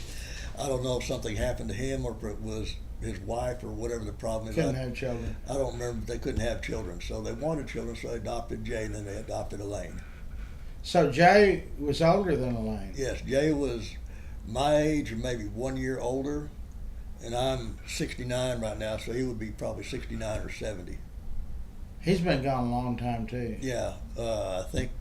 I don't know if something happened to him or if it was his wife or whatever the problem is. Couldn't have children. I don't remember. They couldn't have children, so they wanted children, so they adopted Jay, and then they adopted Elaine. So Jay was older than Elaine. Yes, Jay was my age or maybe 1 year older, and I'm 69 right now, so he would be probably 69 or 70. He's been gone a long time too. Yeah, I think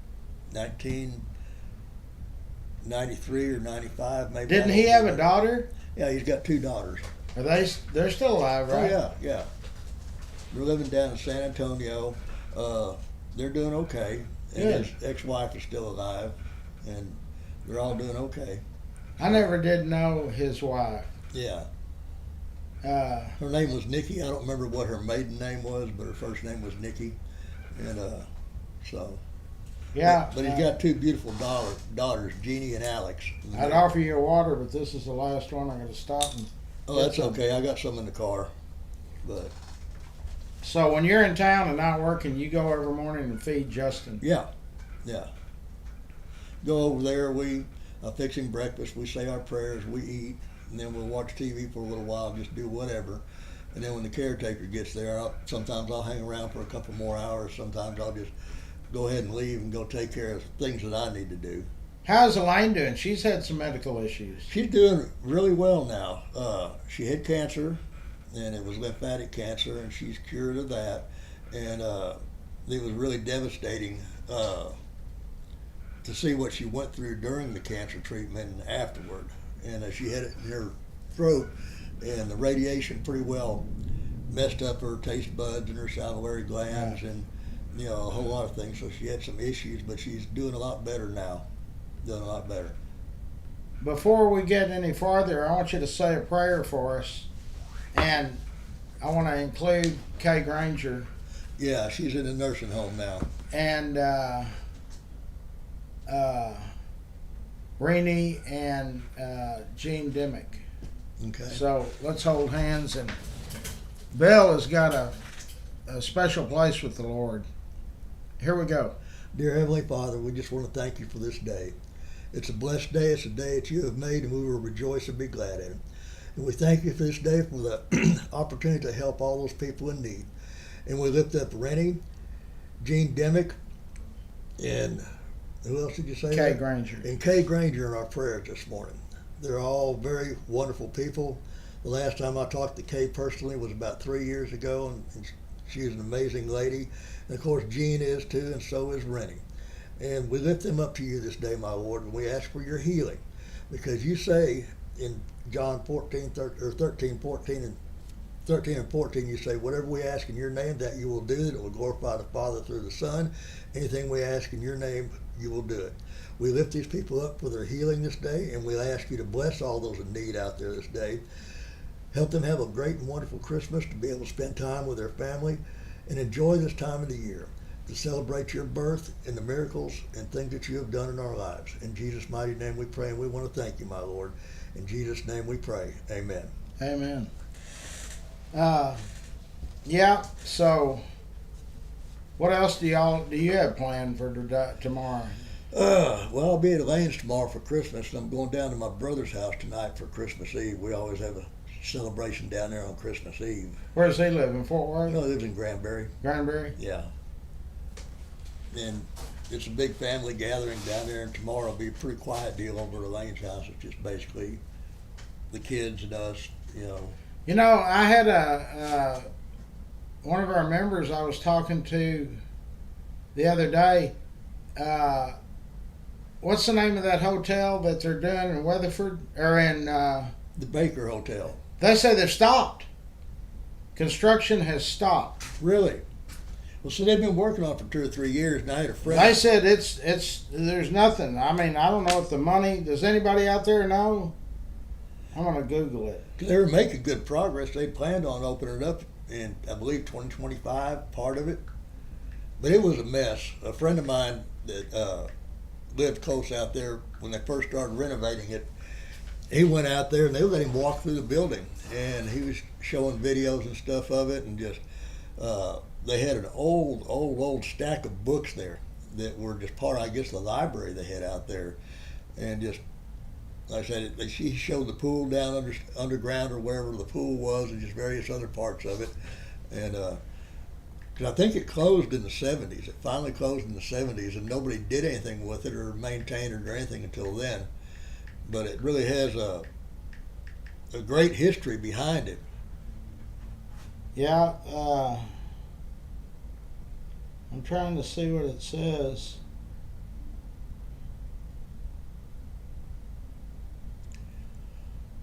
1993 or 95 maybe. Didn't I he don't have a remember. daughter? Yeah, he's got 2 daughters. Are they're still alive, right? Oh yeah. They're living down in San Antonio. They're doing okay, and Good. his ex-wife is still alive, and they're all doing okay. I never did know his wife. Yeah. Uh, Her name was Nikki. I don't remember what her maiden name was, but her first name was Nikki, and so. yeah. But he's got 2 beautiful daughters, Jeannie and Alex. I'd offer you a water, but this is the last one. I'm going to stop and. Oh, that's okay. I got some in the car, but So when you're in town and not working, you go every morning and feed Justin. yeah. Go over there. We fix him breakfast. We say our prayers. We eat, and then we'll watch TV for a little while. Just do whatever. And then when the caretaker gets there, sometimes I'll hang around for a couple more hours. Sometimes I'll just go ahead and leave and go take care of things that I need to do. How's Elaine doing? She's had some medical issues. She's doing really well now. She had cancer, and it was lymphatic cancer, and she's cured of that. And it was really devastating to see what she went through during the cancer treatment and afterward. And she had it in her throat, and the radiation pretty well messed up her taste buds and her salivary glands, and a whole lot of things. So she had some issues, but she's doing a lot better now. Doing a lot better. Before we get any farther, I want you to say a prayer for us. And I want to include Kay Granger Yeah, she's in a nursing home now. and Renee and Gene Dimmick. Okay. So let's hold hands and Bill has got a special place with the Lord. Here we go. Dear Heavenly Father, we just want to thank you for this day. It's a blessed day. It's a day that you have made, and we will rejoice and be glad in it. And we thank you for this day, for the opportunity to help all those people in need. And we lift up Rennie, Gene Demick, and who else did you say? Kay Granger. And Kay Granger in our prayers this morning. They're all very wonderful people. The last time I talked to Kay personally was about 3 years ago, and she's an amazing lady. And of course, Gene is too, and so is Rennie. And we lift them up to you this day, my Lord, and we ask for your healing. Because you say in John 13 and 14, you say, whatever we ask in your name, that you will do, that it will glorify the Father through the Son. Anything we ask in your name, you will do it. We lift these people up for their healing this day, and we ask you to bless all those in need out there this day. Help them have a great and wonderful Christmas, to be able to spend time with their family and enjoy this time of the year, to celebrate your birth and the miracles and things that you have done in our lives. In Jesus' mighty name we pray, and we want to thank you, my Lord. In Jesus' name we pray. Amen. Amen. Yeah, so what else do you have planned for tomorrow? Well, I'll be at Elaine's tomorrow for Christmas, and I'm going down to my brother's house tonight for Christmas Eve. We always have a celebration down there on Christmas Eve. Where does he live? In Fort Worth? He lives in Granbury. Granbury? Yeah. And it's a big family gathering down there, and tomorrow will be a pretty quiet deal over at Elaine's house. It's just basically the kids and us, you know. You know, I had one of our members I was talking to the other day. What's the name of that hotel that they're doing in Weatherford? Or in... the Baker Hotel. They say they've stopped. Construction has stopped. Really? Well, so they've been working on it for 2 or 3 years, and I had a friend. They said it's there's nothing. I mean, I don't know if the money. Does anybody out there know? I'm gonna Google it. They were making good progress. They planned on opening it up in, I believe, 2025, part of it. But it was a mess. A friend of mine that lived close out there, when they first started renovating it, he went out there and they let him walk through the building, and he was showing videos and stuff of it, and just they had an old stack of books there that were just part of, I guess, the library they had out there. And just, like I said, he showed the pool down underground or wherever the pool was, and just various other parts of it. And because I think it closed in the 70s. It finally closed in the 70s, and nobody did anything with it or maintained it or anything until then. But it really has a great history behind it. Yeah, I'm trying to see what it says.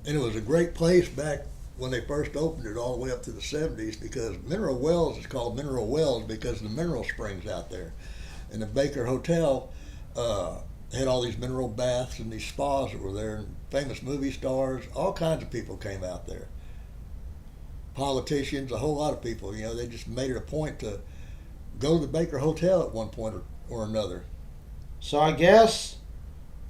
And it was a great place back when they first opened it, all the way up to the 70s, because Mineral Wells is called Mineral Wells because of the mineral springs out there. And the Baker Hotel had all these mineral baths and these spas that were there, and famous movie stars, all kinds of people came out there. Politicians, a whole lot of people, you know, they just made it a point to go to the Baker Hotel at one point or another. So I guess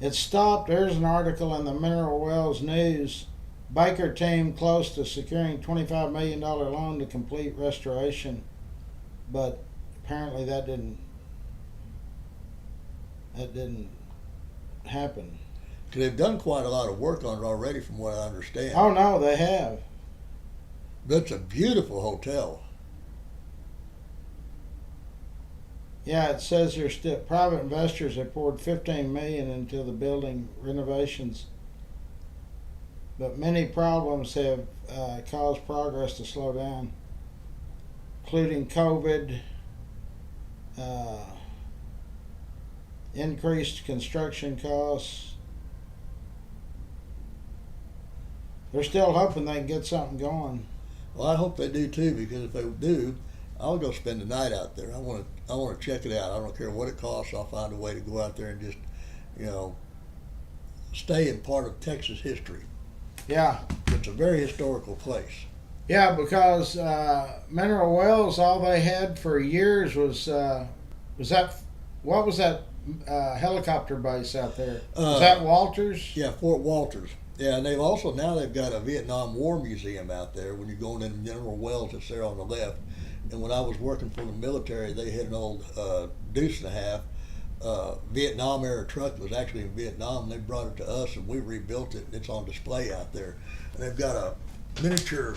it stopped. There's an article in the Mineral Wells News. Baker team close to securing $25 million loan to complete restoration, but apparently that didn't happen. They've done quite a lot of work on it already, from what I understand. Oh no, they have. That's a beautiful hotel. Yeah, it says here still private investors have poured $15 million into the building renovations, but many problems have caused progress to slow down, including COVID, increased construction costs. They're still hoping they can get something going. Well, I hope they do too, because if they do, I'll go spend the night out there. I want to check it out. I don't care what it costs. I'll find a way to go out there and just, you know, stay in part of Texas history. Yeah. It's a very historical place. Yeah, because Mineral Wells, all they had for years was that, what was that helicopter base out there? Was that Walters? Yeah, Fort Walters. Yeah, and they've also now they've got a Vietnam War museum out there. When you're going into Mineral Wells, it's there on the left. And when I was working for the military, they had an old Deuce and a Half Vietnam era truck that was actually in Vietnam. They brought it to us, and we rebuilt it. And it's on display out there. And they've got a miniature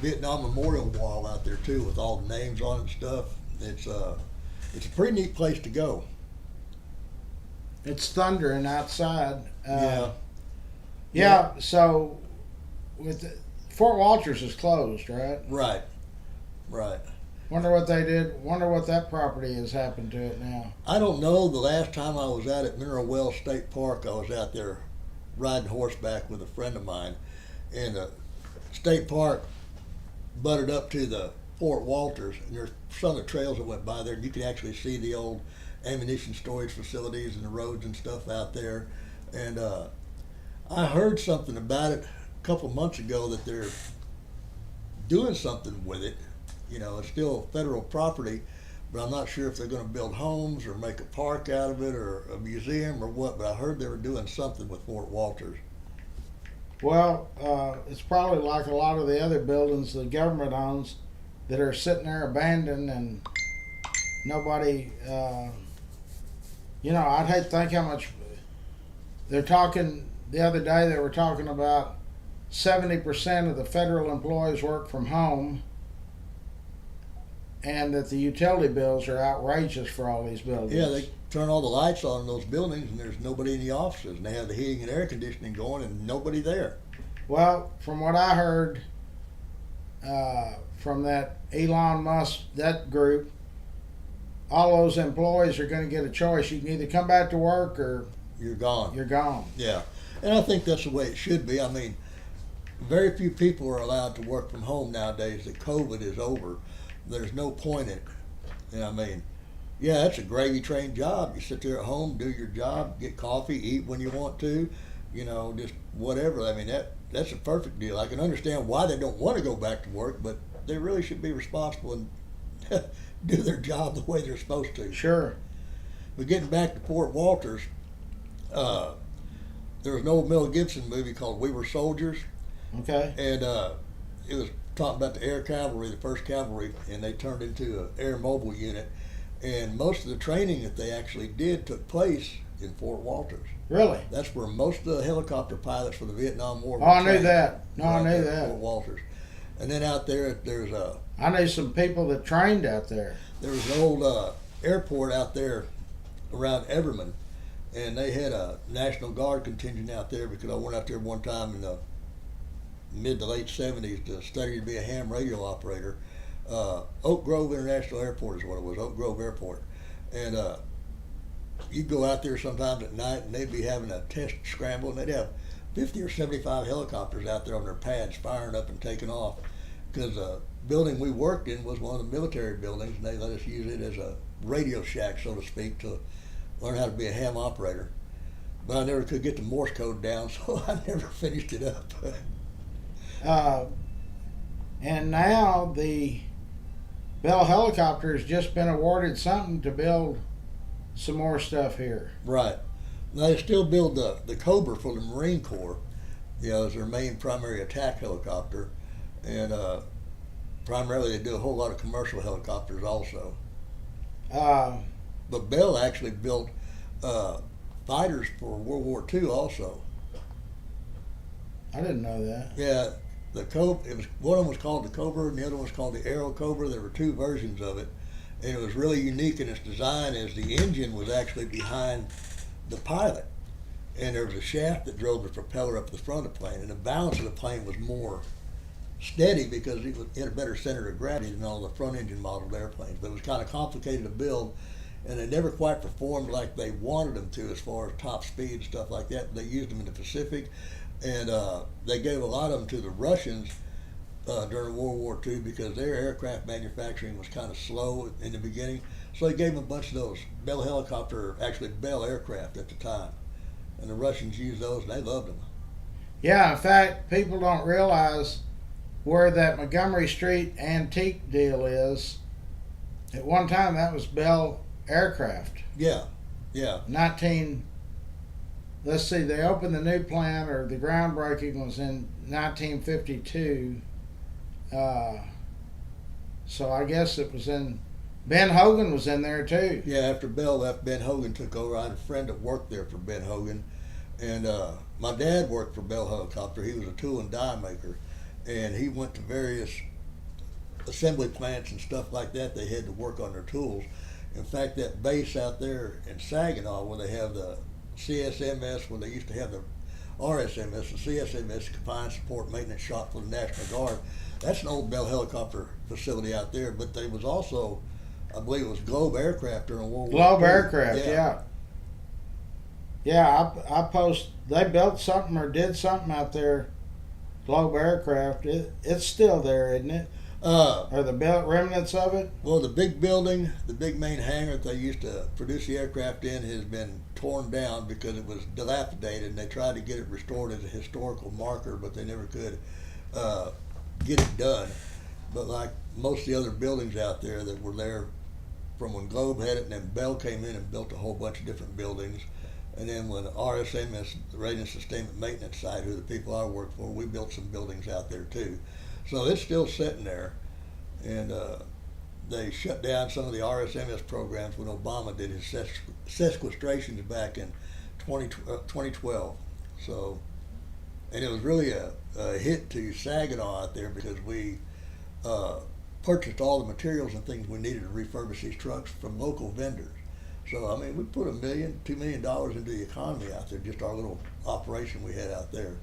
Vietnam memorial wall out there too, with all the names on it and stuff. It's a pretty neat place to go. It's thundering outside. Yeah. Yeah. So, Fort Walters is closed, right? Right. Right. Wonder what they did. Wonder what that property has happened to it now. I don't know. The last time I was out at Mineral Wells State Park, I was out there riding horseback with a friend of mine, and the state park butted up to the Fort Walters, and there's some of the trails that went by there, and you can actually see the old ammunition storage facilities and the roads and stuff out there. And I heard something about it a couple of months ago that they're doing something with it. You know, it's still federal property, but I'm not sure if they're going to build homes or make a park out of it or a museum or what. But I heard they were doing something with Fort Walters. Well, it's probably like a lot of the other buildings the government owns that are sitting there abandoned and nobody. I'd hate to think how much they're talking. The other day they were talking about 70% of the federal employees work from home, and that the utility bills are outrageous for all these buildings. Yeah, they turn all the lights on in those buildings, and there's nobody in the offices, and they have the heating and air conditioning going, and nobody there. Well, from what I heard from that Elon Musk, that group, all those employees are going to get a choice. You can either come back to work or You're gone. you're gone. Yeah, and I think that's the way it should be. I mean, very few people are allowed to work from home nowadays that COVID is over. There's no point in it. And I mean, yeah, it's a gravy train job. You sit there at home, do your job, get coffee, eat when you want to, just whatever. I mean, that's a perfect deal. I can understand why they don't want to go back to work, but they really should be responsible and do their job the way they're supposed to. Sure. But getting back to Fort Walters, there was an old Mel Gibson movie called We Were Soldiers, Okay. and it was talking about the Air Cavalry, the 1st Cavalry, and they turned into an air mobile unit. And most of the training that they actually did took place in Fort Walters. Really? That's where most of the helicopter pilots for the Vietnam War Oh, I were knew trained, that. No, I right knew there at that. Fort Walters. And then out there, there's I knew some people that trained out there. an old airport out there around Everman, and they had a National Guard contingent out there because I went out there one time in the mid to late 70s to study to be a ham radio operator. Oak Grove International Airport is what it was, Oak Grove Airport. And you'd go out there sometimes at night and they'd be having a test scramble, and they'd have 50 or 75 helicopters out there on their pads firing up and taking off. Because the building we worked in was one of the military buildings, and they let us use it as a radio shack, so to speak, to learn how to be a ham operator. But I never could get the Morse code down, so I never finished it up. And now the Bell Helicopter has just been awarded something to build some more stuff here. Right. Now they still build the Cobra for the Marine Corps, as their main primary attack helicopter, and primarily they do a whole lot of commercial helicopters also. But Bell actually built fighters for World War II also. I didn't know that. Yeah, the Cobra. One of them was called the Cobra, and the other one was called the Aero Cobra. There were two versions of it, and it was really unique in its design, as the engine was actually behind the pilot, and there was a shaft that drove the propeller up the front of the plane, and the balance of the plane was more steady because it had a better center of gravity than all the front engine modeled airplanes. But it was kind of complicated to build, and they never quite performed like they wanted them to as far as top speed and stuff like that. They used them in the Pacific, and they gave a lot of them to the Russians during World War II because their aircraft manufacturing was kind of slow in the beginning. So they gave them a bunch of those Bell Bell aircraft at the time. And the Russians used those, and they loved them. Yeah, in fact, people don't realize where that Montgomery Street antique deal is. At one time, that was Bell aircraft. Yeah, yeah. 19 let's see, they opened the new plant, or the groundbreaking was in 1952. So I guess it was in, Ben Hogan was in there too. Yeah, after Bell left, Ben Hogan took over. I had a friend that worked there for Ben Hogan, and my dad worked for Bell Helicopter. He was a tool and die maker, and he went to various assembly plants and stuff like that. They had to work on their tools. In fact, that base out there in Saginaw, where they have the CSMS, where they used to have the RSMS, the CSMS, Confined Support Maintenance Shop for the National Guard, that's an old Bell Helicopter facility out there. But there was also, I believe it was Globe Aircraft during World War Globe II. Aircraft, yeah. Yeah, they built something or did something out there, Globe Aircraft. It's still there, isn't it? Or the remnants of it? Well, the big building, the big main hangar that they used to produce the aircraft in, has been torn down because it was dilapidated, and they tried to get it restored as a historical marker, but they never could get it done. But like most of the other buildings out there that were there from when Globe had it, and then Bell came in and built a whole bunch of different buildings. And then when RSMS, the Rating Sustainment Maintenance side, who the people I work for, we built some buildings out there too. So it's still sitting there. And they shut down some of the RSMS programs when Obama did his sequestrations back in 2012. So, and it was really a hit to Saginaw out there because we purchased all the materials and things we needed to refurbish these trucks from local vendors. So, I mean, we put $1 million, $2 million into the economy out there, just our little operation we had out there.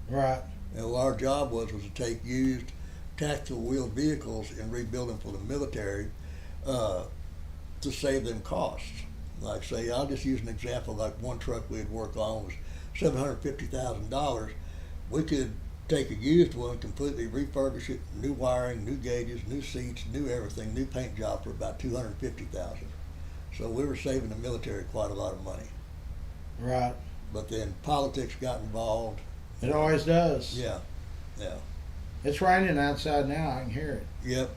Right. And what our job was to take used tactical wheeled vehicles and rebuild them for the military to save them costs. Like, say, I'll just use an example, like one truck we'd work on was $750,000. We could take a used one, completely refurbish it, new wiring, new gauges, new seats, new everything, new paint job for about $250,000. So we were saving the military quite a lot of money. Right. But then politics got involved. It always does. Yeah, yeah. It's raining outside now. I can hear it. Yep.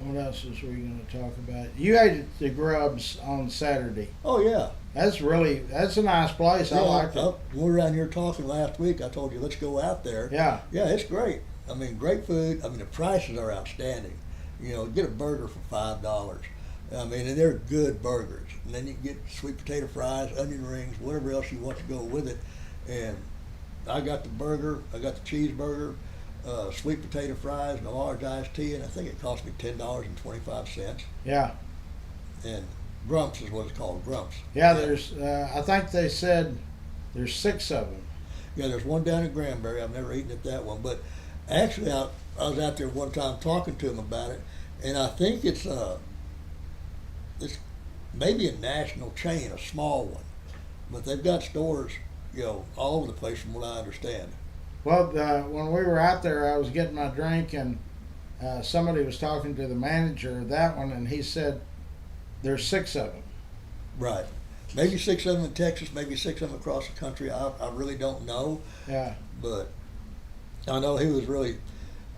What else was we going to talk about? You ate at the Grubs on Saturday. Oh, yeah. That's a nice place. I liked it. We were around here talking last week. I told you, let's go out there. Yeah. Yeah, it's great. I mean, great food. I mean, the prices are outstanding. You know, get a burger for $5. I mean, and they're good burgers. And then you can get sweet potato fries, onion rings, whatever else you want to go with it. And I got the burger, I got the cheeseburger, sweet potato fries, and a large iced tea, and I think it cost me $10.25. Yeah. And Grumps is what it's called, Grumps. Yeah, there's, I think they said there's 6 of them. Yeah, there's one down in Granbury. I've never eaten at that one. But actually, I was out there one time talking to them about it, and I think it's maybe a national chain, a small one. But they've got stores, you know, all over the place from what I understand. Well, when we were out there, I was getting my drink, and somebody was talking to the manager of that one, and he said there's 6 of them. Right. Maybe 6 of them in Texas, maybe 6 of them across the country. I really don't know. Yeah. But I know he was really...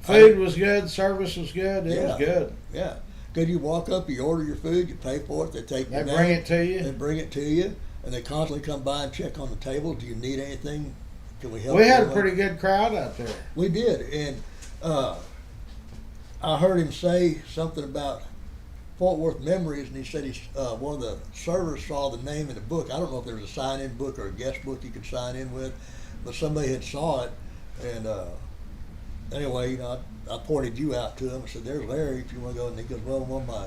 Food was good, service was good, it was good. Yeah. Could you walk up, you order your food, you pay for it, they take They your bring name, it to you. They bring it to you, and they constantly come by and check on the table. Do you need anything? Can we help you? We had a pretty good crowd out there. We did, and I heard him say something about Fort Worth Memories, and he said one of the servers saw the name in the book. I don't know if there was a sign-in book or a guest book you could sign in with, but somebody had saw it, and anyway, you know, I pointed you out to him. I said, "There's Larry. If you want to go," and he goes, "Well, one of my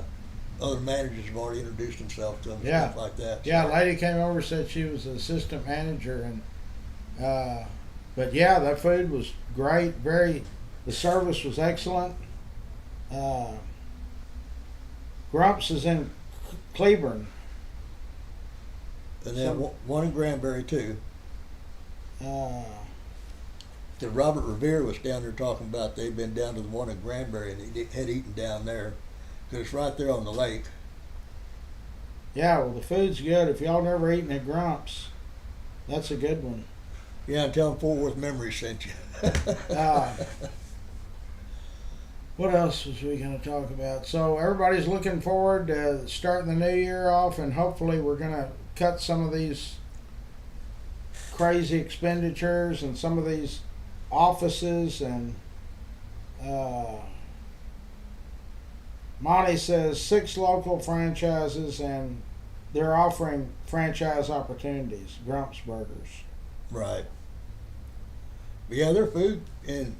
other managers have already introduced himself to him." And stuff like that. Yeah, a So, lady came over, said she was the assistant manager, and but yeah, that food was great. The service was excellent. Grumps is in Cleburne. and then one in Granbury too. That Robert Revere was down there talking about they'd been down to the one in Granbury and they had eaten down there because it's right there on the lake. Yeah, well, the food's good. If y'all never eaten at Grumps, that's a good one. Yeah, and tell them Fort Worth Memories sent you. What else was we going to talk about? So everybody's looking forward to starting the new year off, and hopefully we're going to cut some of these crazy expenditures and some of these offices. And Monty says 6 local franchises, and they're offering franchise opportunities. Grump's Burgers. Right. But yeah, their food, and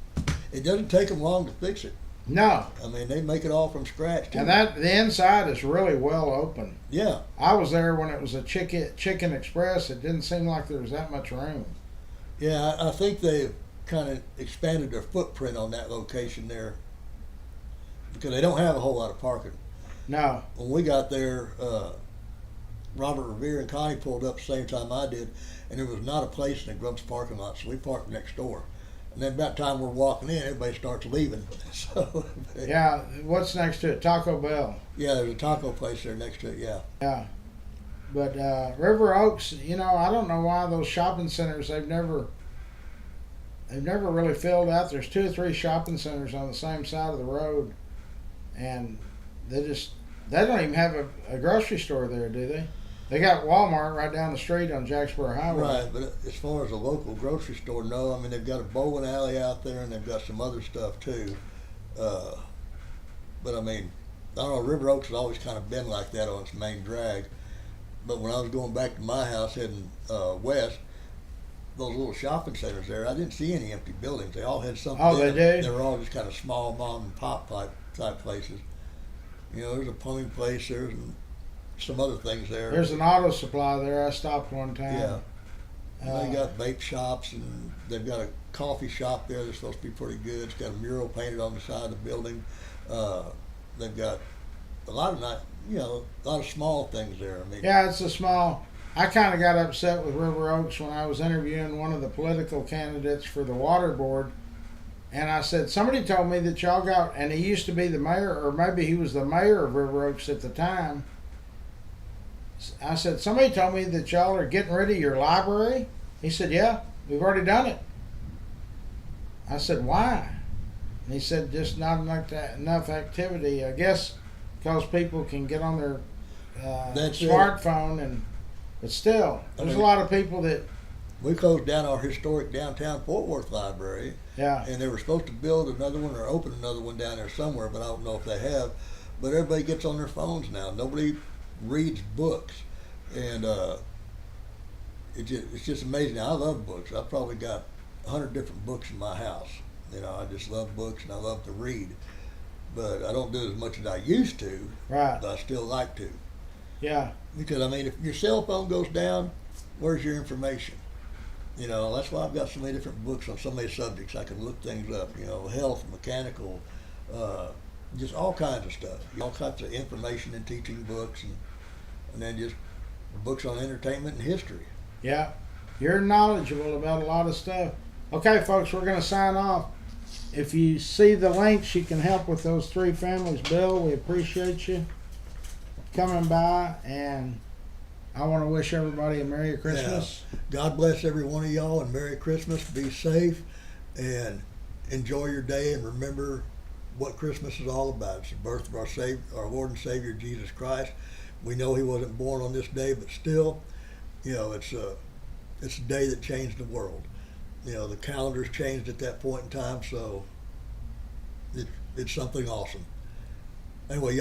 it doesn't take them long to fix it. No, I mean, they make it all from scratch too. and that the inside is really well open. Yeah, I was there when it was a Chicken Express. It didn't seem like there was that much room. yeah. I think they've kind of expanded their footprint on that location there because they don't have a whole lot of parking. No, When we got there, Robert Revere and Connie pulled up the same time I did, and there was not a place in the Grump's parking lot, so we parked next door. And then about the time we're walking in, everybody starts leaving. So yeah. What's next to it? Taco Bell. yeah, there's a taco place there next to it. Yeah, Yeah, but River Oaks. You know, I don't know why those shopping centers they've never really filled out. There's 2 or 3 shopping centers on the same side of the road, and they don't even have a grocery store there, do they? They got Walmart right down the street on Jacksboro Highway. right. But as far as a local grocery store, no. I mean, they've got a bowling alley out there, and they've got some other stuff too. But I mean, I don't know. River Oaks has always kind of been like that on its main drag. But when I was going back to my house heading west, those little shopping centers there, I didn't see any empty buildings. They all had something. Oh, in they them. do? They were all just kind of small mom and pop type places. You know, there's a plumbing place. There's some other things there. There's an auto supply there. I stopped one time. Yeah. Uh, They got vape shops, and they've got a coffee shop there that's supposed to be pretty good. It's got a mural painted on the side of the building. They've got a lot of a lot of small things there. I mean, Yeah, it's a small. I kind of got upset with River Oaks when I was interviewing one of the political candidates for the water board, and I said somebody told me that y'all got, and he used to be the mayor, or maybe he was the mayor of River Oaks at the time. I said somebody told me that y'all are getting rid of your library. He said, "Yeah, we've already done it." I said, "Why?" And he said, "Just not enough activity. I guess because people can get on their That's it. smartphone and." But still, there's mean- a lot of people that, we closed down our historic downtown Fort Worth library, yeah, and they were supposed to build another one or open another one down there somewhere, but I don't know if they have. But everybody gets on their phones now. Nobody reads books, and it's just amazing. I love books. I've probably got 100 different books in my house. You know, I just love books and I love to read, but I don't do as much as I used to. right, But I still like to, yeah, because I mean, if your cell phone goes down, where's your information? You know, that's why I've got so many different books on so many subjects. I can look things up. You know, health, mechanical, just all kinds of stuff. All kinds of information and teaching books, and then just books on entertainment and history. yeah. You're knowledgeable about a lot of stuff. Okay, folks, we're going to sign off. If you see the links, you can help with those 3 families. Bill, we appreciate you coming by, and I want to wish everybody a Merry Christmas. God bless every one of y'all, and Merry Christmas. Be safe and enjoy your day, and remember what Christmas is all about. It's the birth of our Lord and Savior Jesus Christ. We know He wasn't born on this day, but still, you know, it's a day that changed the world. You know, the calendars changed at that point in time, so it's something awesome. Anyway,